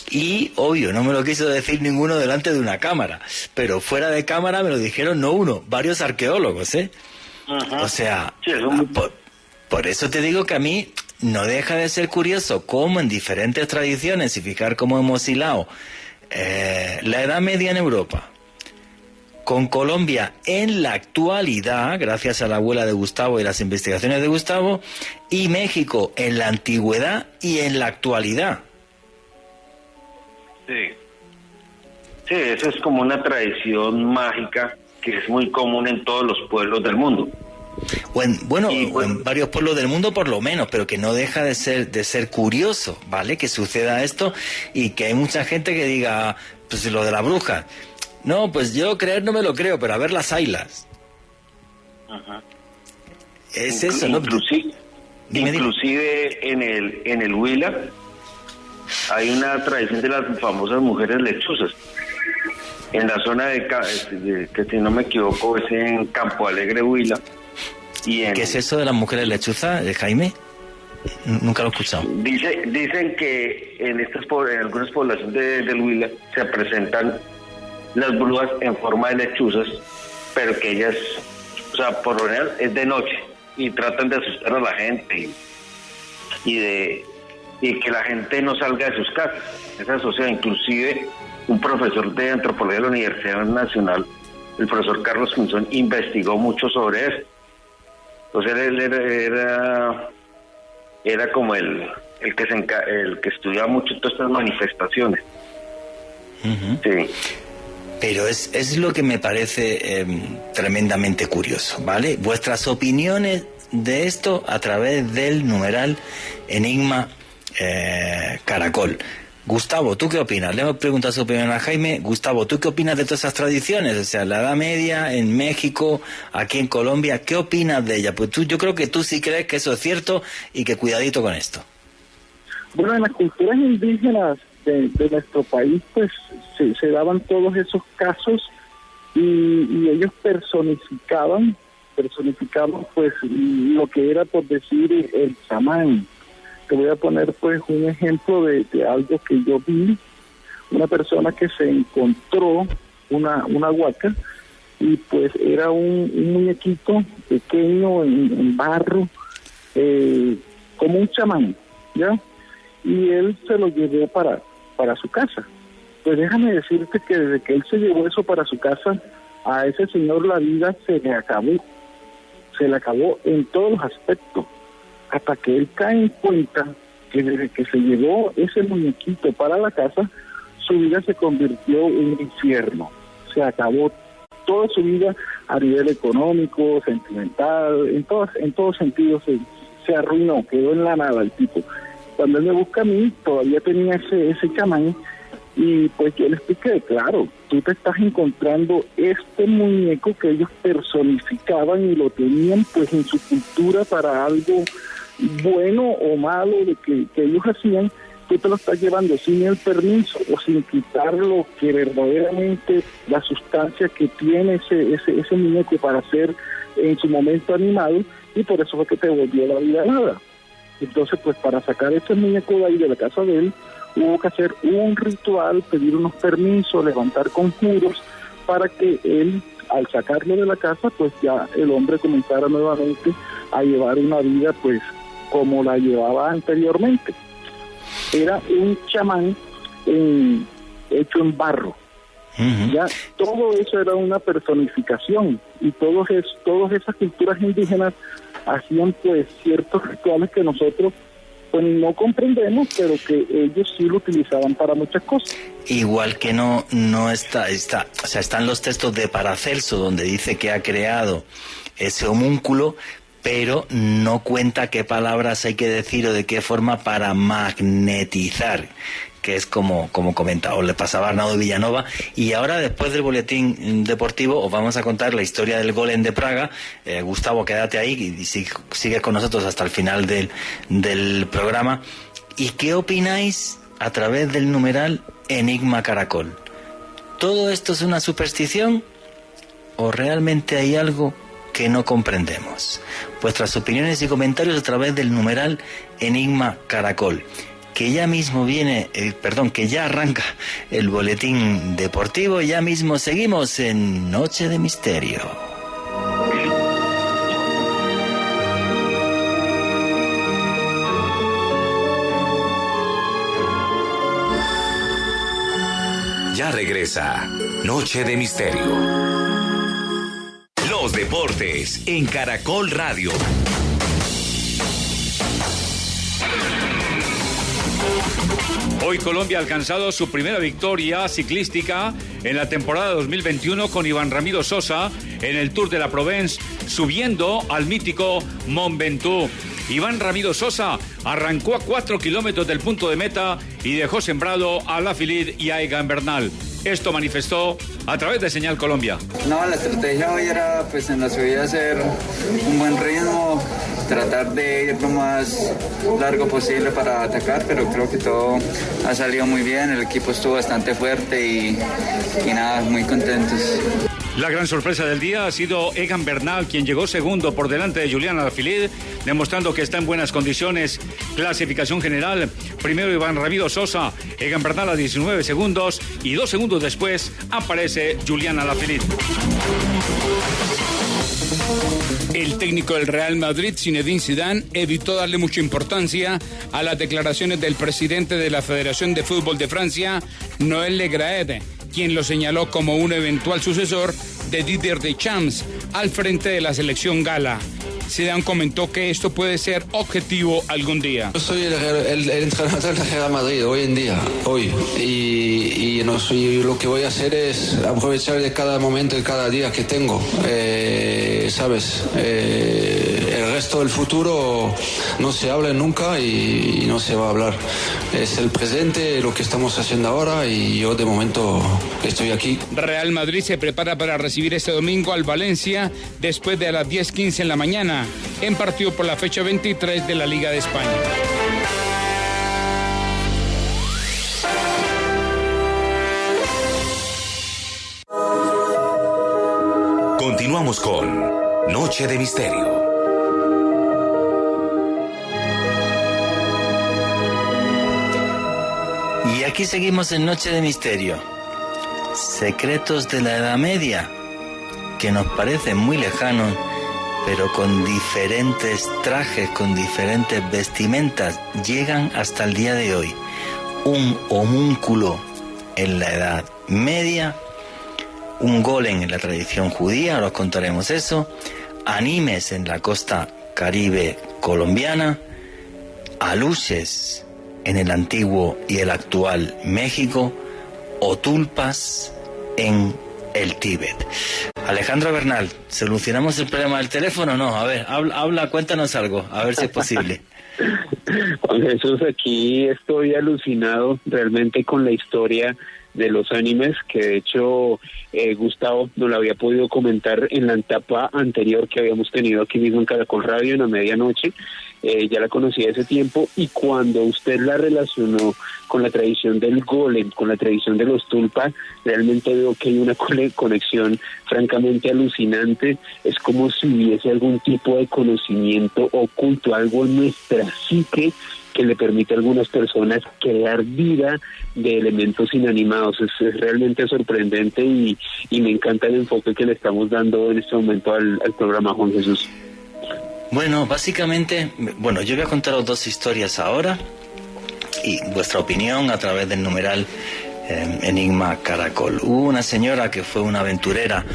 Y, obvio, no me lo quiso decir ninguno delante de una cámara, pero fuera de cámara me lo dijeron no uno, varios arqueólogos, ¿eh? Ajá. O sea, sí, por eso te digo que a mí no deja de ser curioso cómo en diferentes tradiciones, y fijar cómo hemos hilado la Edad Media en Europa con Colombia en la actualidad, gracias a la abuela de Gustavo y las investigaciones de Gustavo, y México en la antigüedad y en la actualidad. Sí, eso es como una tradición mágica que es muy común en todos los pueblos del mundo. O en varios pueblos del mundo por lo menos, pero que no deja de ser curioso, ¿vale? Que suceda esto y que hay mucha gente que diga, pues lo de la bruja. No, pues yo creer no me lo creo, pero a ver las ailas. Ajá. Es eso, ¿no? Inclusive en el Huila hay una tradición de las famosas mujeres lechuzas. En la zona que si no me equivoco es en Campo Alegre, Huila. ¿Qué es eso de las mujeres lechuzas, Jaime? Nunca lo he escuchado. Dicen que en algunas poblaciones del Huila se presentan las brujas en forma de lechuzas, pero que ellas, o sea, por lo general es de noche y tratan de asustar a la gente y que la gente no salga de sus casas. Esa sociedad, inclusive un profesor de antropología de la Universidad Nacional, el profesor Carlos Pinzón, investigó mucho sobre eso. Entonces él era como el que estudiaba mucho todas estas manifestaciones. Uh-huh. Sí. Pero es lo que me parece tremendamente curioso, ¿vale? Vuestras opiniones de esto a través del numeral Enigma Caracol. Gustavo, ¿tú qué opinas? Le hemos preguntado su opinión a Jaime. Gustavo, ¿tú qué opinas de todas esas tradiciones? O sea, la Edad Media, en México, aquí en Colombia, ¿qué opinas de ella? Pues yo creo que tú sí crees que eso es cierto y que cuidadito con esto. Bueno, en las culturas indígenas de nuestro país, pues se daban todos esos casos y ellos personificaban pues lo que era, por decir, el chamán. Te voy a poner pues un ejemplo de algo que yo vi. Una persona que se encontró una huaca y pues era un muñequito pequeño en barro, como un chamán, ¿ya? Y él se lo llevó para su casa. Pues déjame decirte que desde que él se llevó eso para su casa, a ese señor la vida se le acabó en todos los aspectos, hasta que él cae en cuenta que desde que se llevó ese muñequito para la casa, su vida se convirtió en un infierno. Se acabó toda su vida, a nivel económico, sentimental, en todo sentido se arruinó, quedó en la nada el tipo. Cuando él me busca a mí, todavía tenía ese chamán, y pues yo le expliqué, claro, tú te estás encontrando este muñeco que ellos personificaban y lo tenían pues en su cultura para algo bueno o malo de que ellos hacían, tú te lo estás llevando sin el permiso o sin quitar lo que verdaderamente la sustancia que tiene ese muñeco para ser en su momento animado, y por eso fue que te volvió la vida nada. Entonces pues para sacar ese muñeco de ahí de la casa de él, hubo que hacer un ritual, pedir unos permisos, levantar conjuros para que él, al sacarlo de la casa, pues ya el hombre comenzara nuevamente a llevar una vida pues como la llevaba anteriormente. Era un chamán hecho en barro. Ya todo eso era una personificación, y todas esas culturas indígenas hacían pues ciertos rituales que nosotros pues no comprendemos, pero que ellos sí lo utilizaban para muchas cosas. Igual que no está, o sea, están los textos de Paracelso donde dice que ha creado ese homúnculo, pero no cuenta qué palabras hay que decir o de qué forma para magnetizar, que es como comentaba, le pasaba a Arnaldo Villanova. Y ahora, después del boletín deportivo, os vamos a contar la historia del Golem de Praga. Gustavo, quédate ahí y sigue con nosotros hasta el final del programa. ¿Y qué opináis a través del numeral Enigma Caracol? ¿Todo esto es una superstición o realmente hay algo que no comprendemos? Vuestras opiniones y comentarios a través del numeral Enigma Caracol. Que ya mismo que ya arranca el boletín deportivo, ya mismo seguimos en Noche de Misterio. Ya regresa Noche de Misterio. Los deportes en Caracol Radio. Hoy Colombia ha alcanzado su primera victoria ciclística en la temporada 2021 con Iván Ramiro Sosa en el Tour de la Provence, subiendo al mítico Mont Ventoux. Iván Ramiro Sosa arrancó a 4 kilómetros del punto de meta y dejó sembrado a Alaphilippe y a Egan Bernal. Esto manifestó a través de Señal Colombia. No, la estrategia hoy era pues en la subida hacer un buen ritmo, tratar de ir lo más largo posible para atacar, pero creo que todo ha salido muy bien, el equipo estuvo bastante fuerte y nada, muy contentos. La gran sorpresa del día ha sido Egan Bernal, quien llegó segundo por delante de Julián Alaphilippe, demostrando que está en buenas condiciones. Clasificación general, primero Iván Ramiro Sosa, Egan Bernal a 19 segundos y 2 segundos después aparece Julián Alaphilippe. El técnico del Real Madrid, Zinedine Zidane, evitó darle mucha importancia a las declaraciones del presidente de la Federación de Fútbol de Francia, Noël Le Graët, quien lo señaló como un eventual sucesor de Didier Deschamps al frente de la selección gala. Zidane comentó que esto puede ser objetivo algún día. Yo soy el entrenador del Real Madrid hoy en día, y no soy, lo que voy a hacer es aprovechar de cada momento y cada día que tengo, ¿sabes? El resto del futuro no se habla nunca y no se va a hablar. Es el presente, lo que estamos haciendo ahora, y yo de momento estoy aquí. Real Madrid se prepara para recibir este domingo al Valencia después de las 10:15 en la mañana, en partido por la fecha 23 de la Liga de España. Continuamos con Noche de Misterio. Y aquí seguimos en Noche de Misterio. Secretos de la Edad Media, que nos parecen muy lejanos, pero con diferentes trajes, con diferentes vestimentas, llegan hasta el día de hoy. Un homúnculo en la Edad Media, un golem en la tradición judía, ahora os contaremos eso, animes en la costa caribe colombiana, aluches en el antiguo y el actual México, o tulpas en el Tíbet. Alejandro Bernal, ¿solucionamos el problema del teléfono o no? A ver, habla, cuéntanos algo, a ver si es posible. Juan Jesús, aquí estoy alucinado realmente con la historia de los animes, que de hecho Gustavo nos lo había podido comentar en la etapa anterior que habíamos tenido aquí mismo en Caracol Radio en la medianoche. Ya la conocía ese tiempo, y cuando usted la relacionó con la tradición del golem, con la tradición de los tulpa, realmente veo que hay una conexión francamente alucinante. Es como si hubiese algún tipo de conocimiento oculto, algo en nuestra psique que le permite a algunas personas crear vida de elementos inanimados. Es realmente sorprendente, y me encanta el enfoque que le estamos dando en este momento al programa, Juan Jesús. Bueno, básicamente, yo voy a contaros dos historias ahora, y vuestra opinión a través del numeral Enigma Caracol. Hubo una señora que fue una aventurera,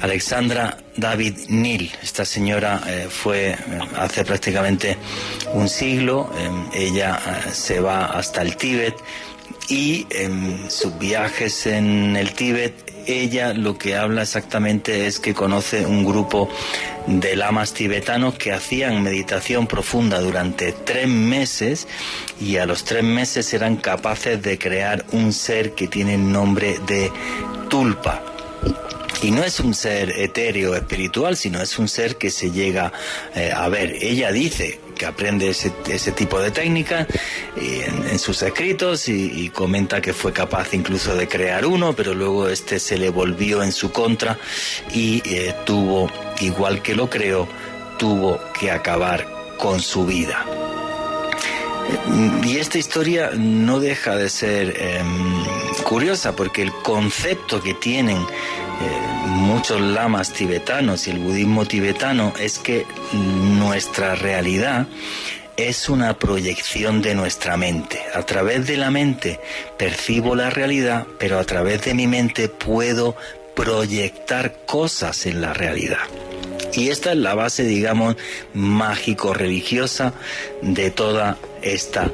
Alexandra David Neal. Esta señora fue hace prácticamente un siglo. Ella se va hasta el Tíbet, y en sus viajes en el Tíbet, ella lo que habla exactamente es que conoce un grupo de lamas tibetanos que hacían meditación profunda durante 3 meses, y a los 3 meses eran capaces de crear un ser que tiene el nombre de Tulpa. Y no es un ser etéreo espiritual, sino es un ser que se llega a ver. Ella dice que aprende ese tipo de técnicas en sus escritos, y comenta que fue capaz incluso de crear uno, pero luego se le volvió en su contra, y tuvo, igual que lo creó, tuvo que acabar con su vida. Y esta historia no deja de ser curiosa, porque el concepto que tienen muchos lamas tibetanos y el budismo tibetano es que nuestra realidad es una proyección de nuestra mente. A través de la mente percibo la realidad, pero a través de mi mente puedo proyectar cosas en la realidad. Y esta es la base, digamos, mágico-religiosa de toda esta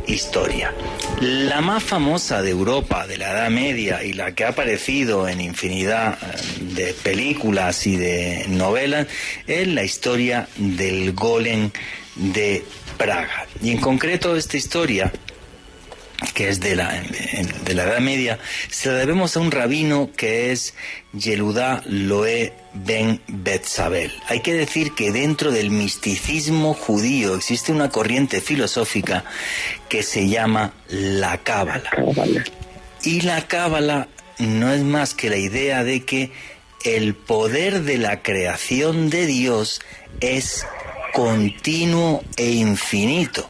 historia. La más famosa de Europa de la Edad Media, y la que ha aparecido en infinidad de películas y de novelas, es la historia del golem de Praga. Y en concreto esta historia, que es de la Edad Media, se la debemos a un rabino que es Yehudá Loé ben Betzabel. Hay que decir que dentro del misticismo judío existe una corriente filosófica que se llama la Cábala. Y la Cábala no es más que la idea de que el poder de la creación de Dios es continuo e infinito.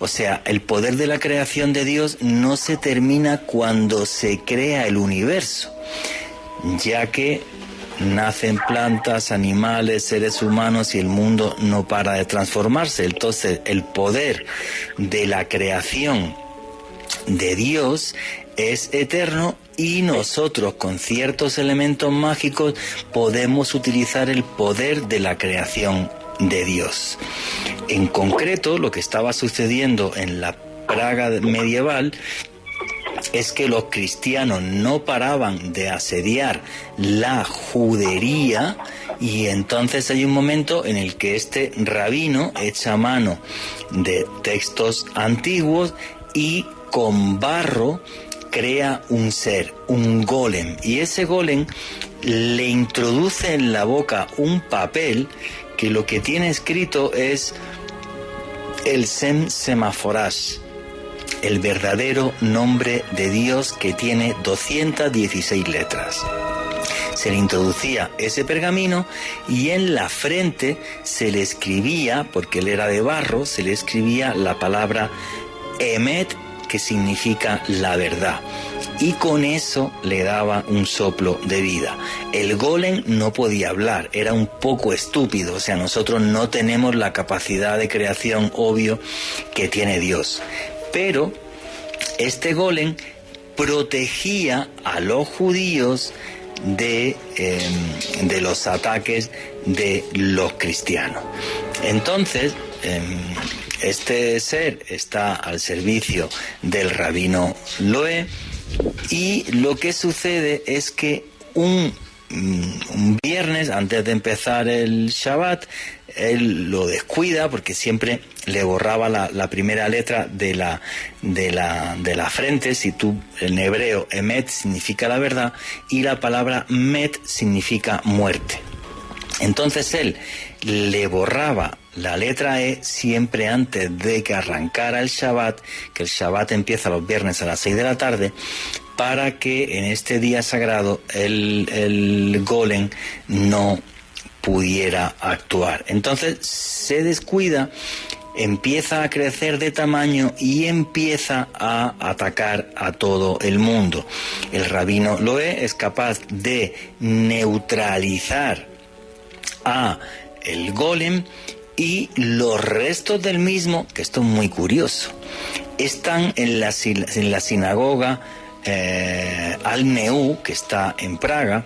O sea, el poder de la creación de Dios no se termina cuando se crea el universo, ya que nacen plantas, animales, seres humanos, y el mundo no para de transformarse. Entonces, el poder de la creación de Dios es eterno, y nosotros, con ciertos elementos mágicos, podemos utilizar el poder de la creación de Dios. En concreto, lo que estaba sucediendo en la Praga medieval es que los cristianos no paraban de asediar la judería, y entonces hay un momento en el que este rabino echa mano de textos antiguos y con barro crea un ser, un golem, y ese golem le introduce en la boca un papel que lo que tiene escrito es el Sem Semaforash, el verdadero nombre de Dios, que tiene 216 letras. Se le introducía ese pergamino, y en la frente se le escribía, porque él era de barro, se le escribía la palabra Emet, que significa la verdad, y con eso le daba un soplo de vida. El golem no podía hablar, era un poco estúpido, o sea, nosotros no tenemos la capacidad de creación, obvio, que tiene Dios, pero este golem protegía a los judíos de los ataques de los cristianos. Entonces, este ser está al servicio del rabino Loé, y lo que sucede es que un viernes, antes de empezar el Shabbat, él lo descuida porque siempre le borraba la primera letra de la frente. Si tú, en hebreo, emet significa la verdad y la palabra met significa muerte. Entonces él le borraba la letra E siempre antes de que arrancara el Shabbat, que el Shabbat empieza los viernes a las 6 de la tarde, para que en este día sagrado el golem no pudiera actuar. Entonces se descuida, empieza a crecer de tamaño y empieza a atacar a todo el mundo. El rabino Loé es capaz de neutralizar a el golem y los restos del mismo, que esto es muy curioso, están en la sinagoga Al-Neu, que está en Praga.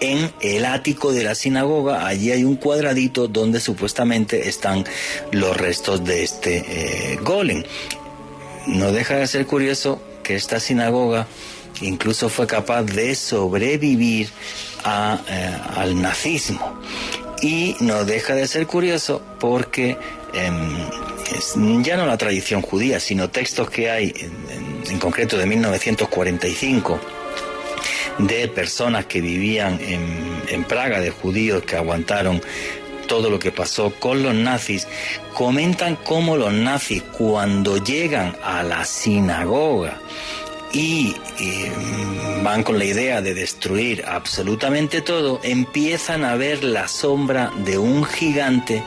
En el ático de la sinagoga, allí hay un cuadradito donde supuestamente están los restos de este golem. No deja de ser curioso que esta sinagoga incluso fue capaz de sobrevivir al nazismo. Y no deja de ser curioso porque ya no la tradición judía, sino textos que hay, en concreto de 1945, de personas que vivían en Praga, de judíos que aguantaron todo lo que pasó con los nazis, comentan cómo los nazis, cuando llegan a la sinagoga y van con la idea de destruir absolutamente todo, empiezan a ver la sombra de un gigante,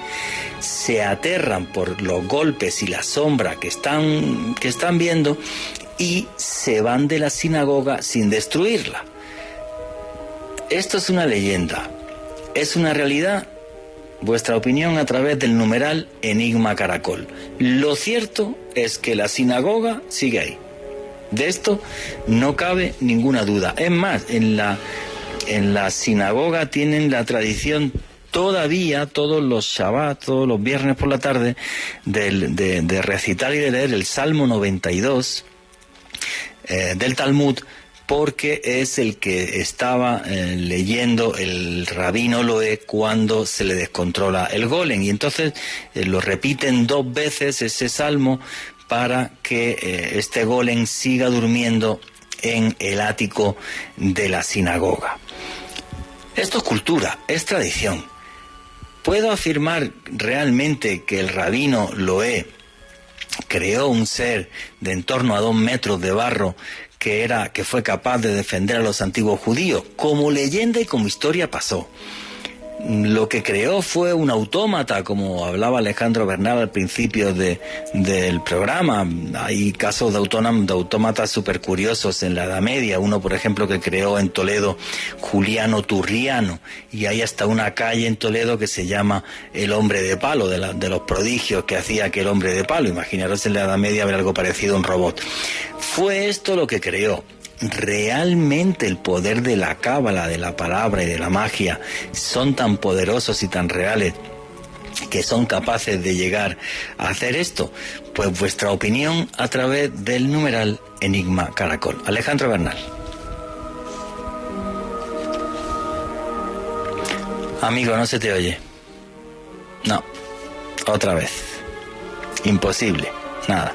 se aterran por los golpes y la sombra que están viendo y se van de la sinagoga sin destruirla. Esto es una leyenda, es una realidad. Vuestra opinión a través del numeral Enigma Caracol. Lo cierto es que la sinagoga sigue ahí. De esto no cabe ninguna duda. Es más, en la sinagoga tienen la tradición todavía, todos los Shabbat, todos los viernes por la tarde, de recitar y de leer el Salmo 92 del Talmud, porque es el que estaba leyendo el rabino Loé cuando se le descontrola el golem. Y entonces lo repiten 2 veces ese salmo para que este golem siga durmiendo en el ático de la sinagoga. Esto es cultura, es tradición. ¿Puedo afirmar realmente que el rabino Loé creó un ser de en torno a 2 metros de barro que fue capaz de defender a los antiguos judíos? Como leyenda y como historia pasó. Lo que creó fue un autómata, como hablaba Alejandro Bernal al principio del programa. Hay casos de autómatas súper curiosos en la Edad Media. Uno, por ejemplo, que creó en Toledo Juliano Turriano. Y hay hasta una calle en Toledo que se llama El Hombre de Palo, de los prodigios que hacía aquel hombre de palo. Imaginaros en la Edad Media ver algo parecido a un robot. Fue esto lo que creó. Realmente el poder de la cábala, de la palabra y de la magia son tan poderosos y tan reales que son capaces de llegar a hacer esto. Pues vuestra opinión a través del numeral Enigma Caracol. Alejandro Bernal. Amigo, no se te oye. No, otra vez. Imposible, nada.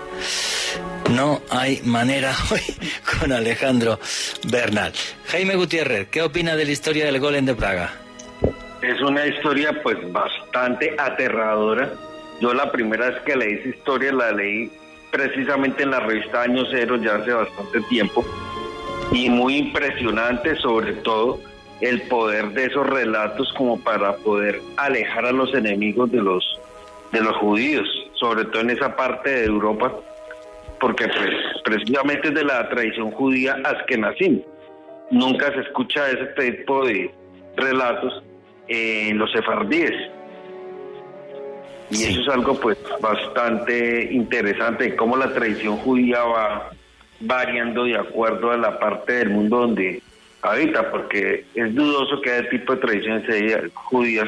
No hay manera hoy con Alejandro Bernal. Jaime Gutiérrez, ¿qué opina de la historia del golem de Praga? Es una historia pues bastante aterradora. Yo la primera vez que leí esa historia la leí precisamente en la revista Año Cero ya hace bastante tiempo, y muy impresionante, sobre todo el poder de esos relatos como para poder alejar a los enemigos de los judíos, sobre todo en esa parte de Europa, porque pues precisamente es de la tradición judía askenazim. Nunca se escucha ese tipo de relatos en los sefardíes. Y sí, eso es algo pues bastante interesante, cómo la tradición judía va variando de acuerdo a la parte del mundo donde habita, porque es dudoso que ese tipo de tradiciones judías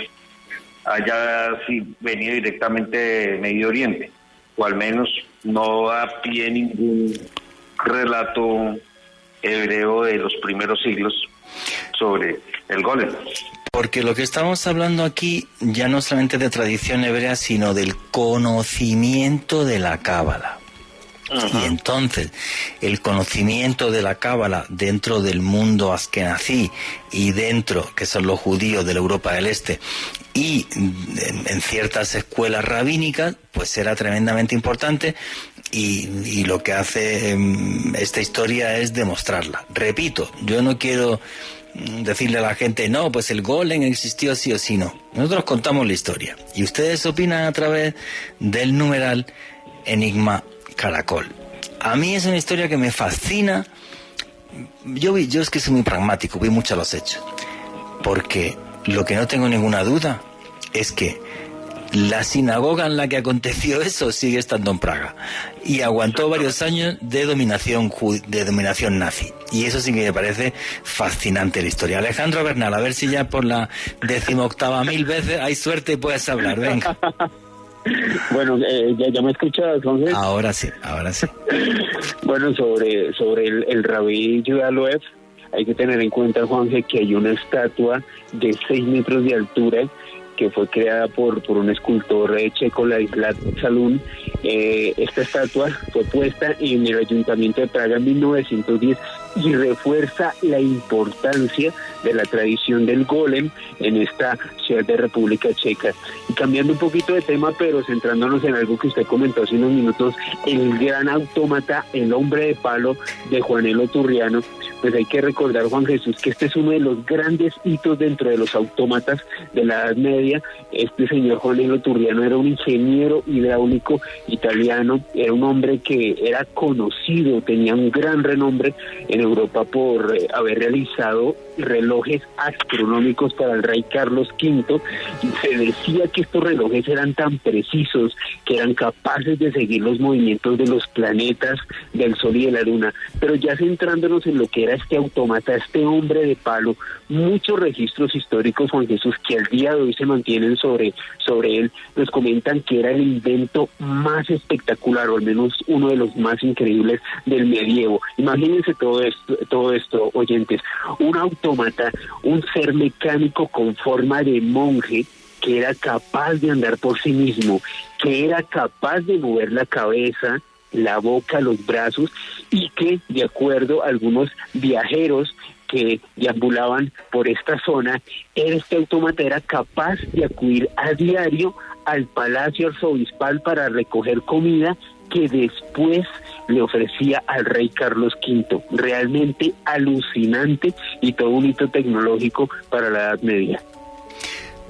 haya venido directamente de Medio Oriente, o al menos no da pie ningún relato hebreo de los primeros siglos sobre el golem. Porque lo que estamos hablando aquí ya no solamente de tradición hebrea, sino del conocimiento de la cábala. Y entonces, el conocimiento de la cábala dentro del mundo askenazí y dentro, que son los judíos de la Europa del Este, y en ciertas escuelas rabínicas, pues será tremendamente importante, y lo que hace esta historia es demostrarla. Repito, yo no quiero decirle a la gente, no, pues el golem existió sí o sí, no. Nosotros contamos la historia, y ustedes opinan a través del numeral Enigma Caracol. A mí es una historia que me fascina. Yo es que soy muy pragmático, voy mucho a los hechos, porque lo que no tengo ninguna duda es que la sinagoga en la que aconteció eso sigue estando en Praga y aguantó varios años de dominación nazi, y eso sí que me parece fascinante la historia. Alejandro Bernal, a ver si ya por la 18.000 veces hay suerte y puedes hablar, venga. Bueno, ¿ya me escuchas, José? Ahora sí. Bueno, sobre el rabí Yehuda Loev, hay que tener en cuenta, Juanje, que hay una estatua de 6 metros de altura que fue creada por un escultor checo, Ladislas Salún. Esta estatua fue puesta en el Ayuntamiento de Praga en 1910 y refuerza la importancia de la tradición del golem en esta ciudad de República Checa. Y cambiando un poquito de tema, pero centrándonos en algo que usted comentó hace unos minutos, el gran autómata, el hombre de palo de Juanelo Turriano, pues hay que recordar, Juan Jesús, que este es uno de los grandes hitos dentro de los autómatas de la Edad Media. Este señor Juanelo Turriano era un ingeniero hidráulico italiano, era un hombre que era conocido, tenía un gran renombre en Europa por haber realizado relojes astronómicos para el rey Carlos V, y se decía que estos relojes eran tan precisos que eran capaces de seguir los movimientos de los planetas, del Sol y de la Luna. Pero ya centrándonos en lo que era este autómata, este hombre de palo, muchos registros históricos, Juan Jesús, que al día de hoy se mantienen sobre él, nos comentan que era el invento más espectacular, o al menos uno de los más increíbles del medievo. Imagínense todo esto, oyentes, un autómata, un ser mecánico con forma de monje, que era capaz de andar por sí mismo, que era capaz de mover la cabeza, la boca, los brazos, y que, de acuerdo a algunos viajeros que deambulaban por esta zona, este autómata era capaz de acudir a diario al Palacio Arzobispal para recoger comida que después le ofrecía al rey Carlos V. Realmente alucinante y todo un hito tecnológico para la Edad Media.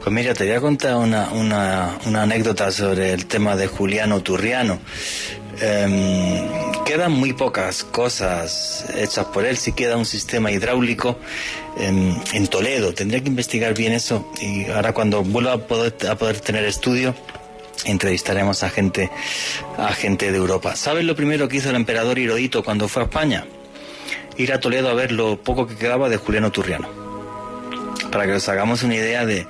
Pues mira, te voy a contar una anécdota sobre el tema de Juliano Turriano. Quedan muy pocas cosas hechas por él, sí queda un sistema hidráulico en Toledo. Tendría que investigar bien eso, y ahora cuando vuelva a poder tener estudio, entrevistaremos a gente de Europa. ¿Sabes lo primero que hizo el emperador Hirohito cuando fue a España? Ir a Toledo a ver lo poco que quedaba de Juliano Turriano, para que nos hagamos una idea de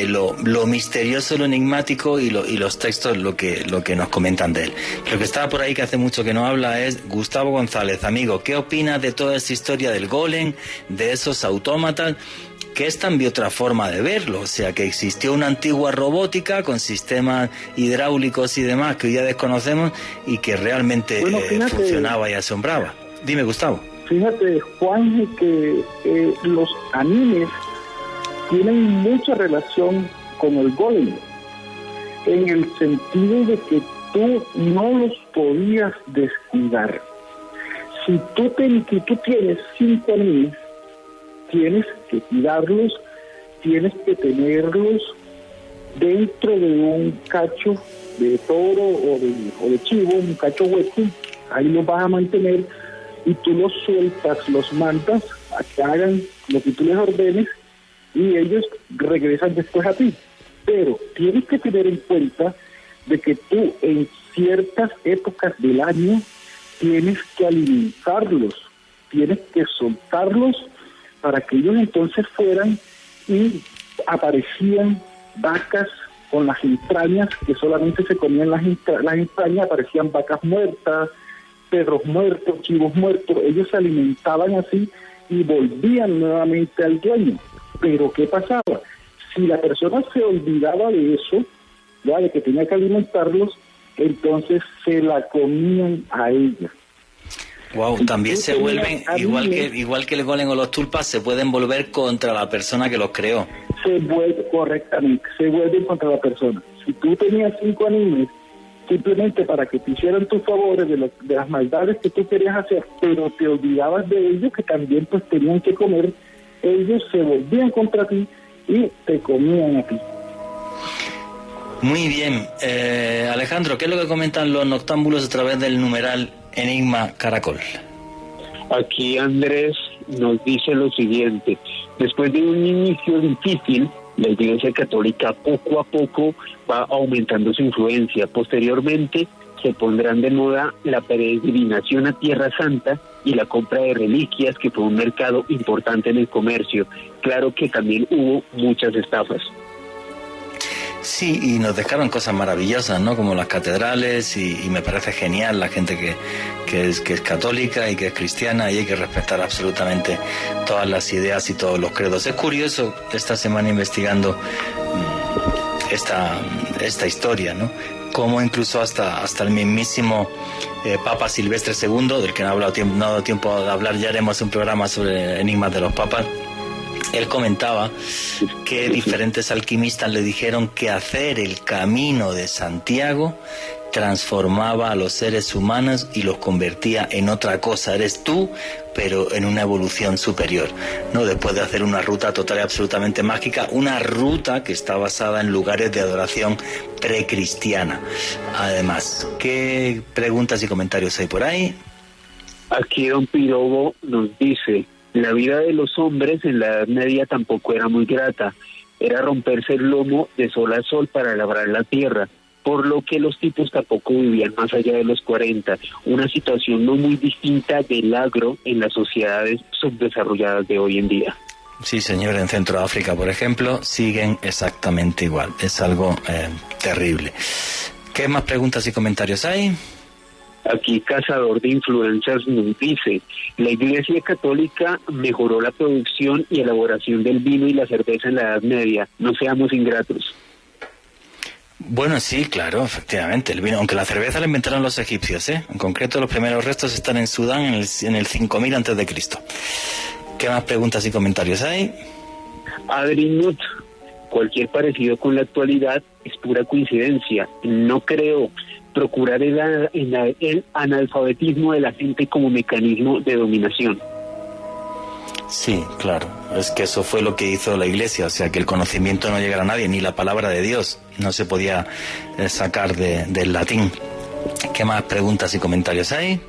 lo misterioso, lo enigmático y los textos, lo que nos comentan de él. Lo que estaba por ahí, que hace mucho que no habla, es Gustavo González. Amigo, ¿qué opinas de toda esta historia del golem, de esos autómatas? Que es también otra forma de verlo, o sea, que existió una antigua robótica con sistemas hidráulicos y demás que hoy ya desconocemos y que realmente funcionaba y asombraba. Dime, Gustavo. Fíjate, Juan, que los animes tienen mucha relación con el golem, en el sentido de que tú no los podías descuidar. Si tú tienes 5 animes, tienes que cuidarlos, tienes que tenerlos dentro de un cacho de toro o de chivo, un cacho hueco, ahí los vas a mantener, y tú los sueltas, los mandas a que hagan lo que tú les ordenes, y ellos regresan después a ti. Pero tienes que tener en cuenta de que tú en ciertas épocas del año tienes que alimentarlos, tienes que soltarlos para que ellos entonces fueran, y aparecían vacas con las entrañas, que solamente se comían las entrañas, aparecían vacas muertas, perros muertos, chivos muertos. Ellos se alimentaban así, y volvían nuevamente al dueño. Pero ¿qué pasaba? Si la persona se olvidaba de eso, ya de que tenía que alimentarlos, entonces se la comían a ella. Wow, también se vuelven, igual que el golem o los tulpas, se pueden volver contra la persona que los creó. Se vuelve, correctamente, se vuelven contra la persona. Si tú tenías 5 animales, simplemente para que te hicieran tus favores de las maldades que tú querías hacer, pero te olvidabas de ellos, que también pues tenían que comer, ellos se volvían contra ti y te comían a ti. Muy bien, Alejandro, ¿qué es lo que comentan los noctámbulos a través del numeral Enigma Caracol? Aquí Andrés nos dice lo siguiente: después de un inicio difícil, la Iglesia Católica poco a poco va aumentando su influencia. Posteriormente se pondrán de moda la peregrinación a Tierra Santa y la compra de reliquias, que fue un mercado importante en el comercio. Claro que también hubo muchas estafas. Sí, y nos dejaron cosas maravillosas, ¿no? Como las catedrales, y me parece genial la gente que es católica y que es cristiana, y hay que respetar absolutamente todas las ideas y todos los credos. Es curioso esta semana investigando esta historia, ¿no? Como incluso hasta el mismísimo Papa Silvestre II, del que no ha dado tiempo de hablar, ya haremos un programa sobre enigmas de los papas. Él comentaba que diferentes alquimistas le dijeron que hacer el camino de Santiago transformaba a los seres humanos y los convertía en otra cosa. Eres tú, pero en una evolución superior, ¿no? Después de hacer una ruta total y absolutamente mágica, una ruta que está basada en lugares de adoración precristiana. Además, ¿qué preguntas y comentarios hay por ahí? Aquí don Pirobo nos dice: la vida de los hombres en la Edad Media tampoco era muy grata. Era romperse el lomo de sol a sol para labrar la tierra, por lo que los tipos tampoco vivían más allá de los 40. Una situación no muy distinta del agro en las sociedades subdesarrolladas de hoy en día. Sí, señor, en Centroáfrica, por ejemplo, siguen exactamente igual. Es algo terrible. ¿Qué más preguntas y comentarios hay? Aquí Cazador de Influencers nos dice: la Iglesia Católica mejoró la producción y elaboración del vino y la cerveza en la Edad Media. No seamos ingratos. Bueno, sí, claro, efectivamente, el vino, aunque la cerveza la inventaron los egipcios, ¿eh? En concreto, los primeros restos están en Sudán en el 5000 a.C. ¿Qué más preguntas y comentarios hay? Adri Nut: cualquier parecido con la actualidad es pura coincidencia. No creo. Procurar el analfabetismo de la gente como mecanismo de dominación. Sí, claro, es que eso fue lo que hizo la Iglesia, o sea, que el conocimiento no llegara a nadie, ni la palabra de Dios no se podía sacar del latín. ¿Qué más preguntas y comentarios hay?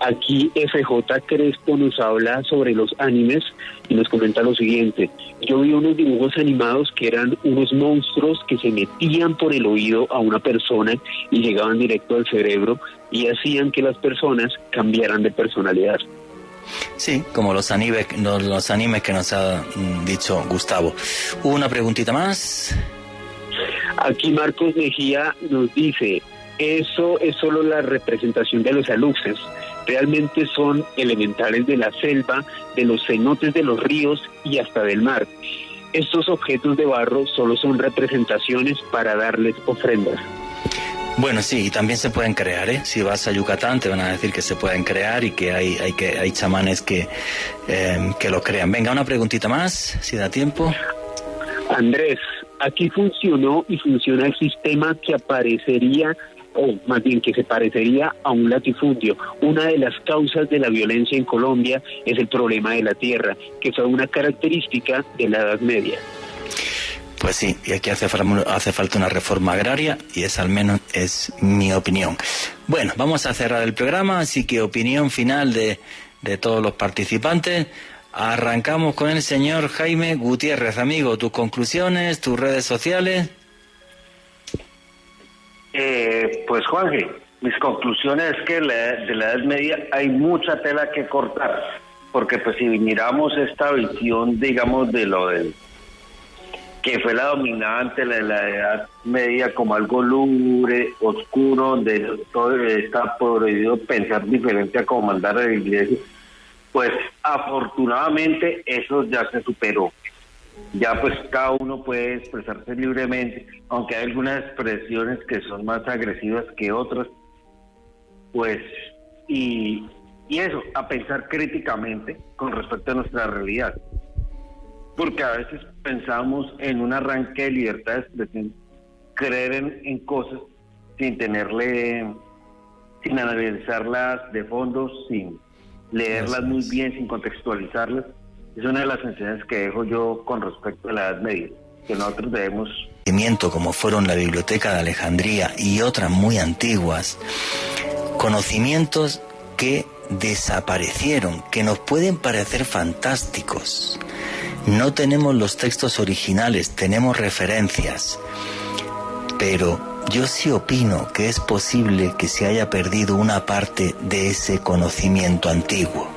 Aquí FJ Crespo nos habla sobre los animes y nos comenta lo siguiente: yo vi unos dibujos animados que eran unos monstruos que se metían por el oído a una persona y llegaban directo al cerebro y hacían que las personas cambiaran de personalidad. Sí, como los animes que nos ha dicho Gustavo. Una preguntita más. Aquí Marcos Mejía nos dice: eso es solo la representación de los aluxes. Realmente son elementales de la selva, de los cenotes de los ríos y hasta del mar. Estos objetos de barro solo son representaciones para darles ofrendas. Bueno, sí, y también se pueden crear, ¿eh? Si vas a Yucatán te van a decir que se pueden crear y que hay chamanes que lo crean. Venga, una preguntita más, si da tiempo. Andrés, aquí funcionó y funciona el sistema que aparecería, o más bien que se parecería a un latifundio. Una de las causas de la violencia en Colombia es el problema de la tierra, que fue una característica de la Edad Media. Pues sí, y aquí hace falta una reforma agraria, y esa al menos es mi opinión. Bueno, vamos a cerrar el programa, así que opinión final de todos los participantes. Arrancamos con el señor Jaime Gutiérrez. Amigo, tus conclusiones, tus redes sociales. Pues Juanje, mis conclusiones es que de la Edad Media hay mucha tela que cortar, porque pues si miramos esta visión, digamos, de lo del que fue la dominante de la Edad Media como algo lúgubre, oscuro, donde todo está prohibido pensar diferente a como mandar a la Iglesia, pues afortunadamente eso ya se superó. Ya pues cada uno puede expresarse libremente, aunque hay algunas expresiones que son más agresivas que otras, pues, y eso, a pensar críticamente con respecto a nuestra realidad. Porque a veces pensamos en un arranque de libertad de expresión, creer en cosas sin analizarlas de fondo, sin leerlas muy bien, sin contextualizarlas. Es una de las enseñanzas que dejo yo con respecto a la Edad Media, que nosotros debemos... Como fueron la Biblioteca de Alejandría y otras muy antiguas, conocimientos que desaparecieron, que nos pueden parecer fantásticos. No tenemos los textos originales, tenemos referencias, pero yo sí opino que es posible que se haya perdido una parte de ese conocimiento antiguo.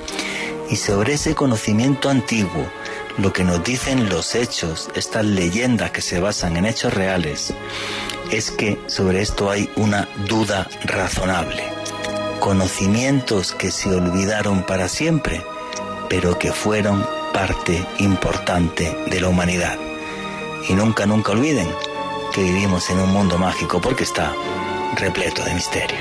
Y sobre ese conocimiento antiguo, lo que nos dicen los hechos, estas leyendas que se basan en hechos reales, es que sobre esto hay una duda razonable. Conocimientos que se olvidaron para siempre, pero que fueron parte importante de la humanidad. Y nunca olviden que vivimos en un mundo mágico porque está repleto de misterio.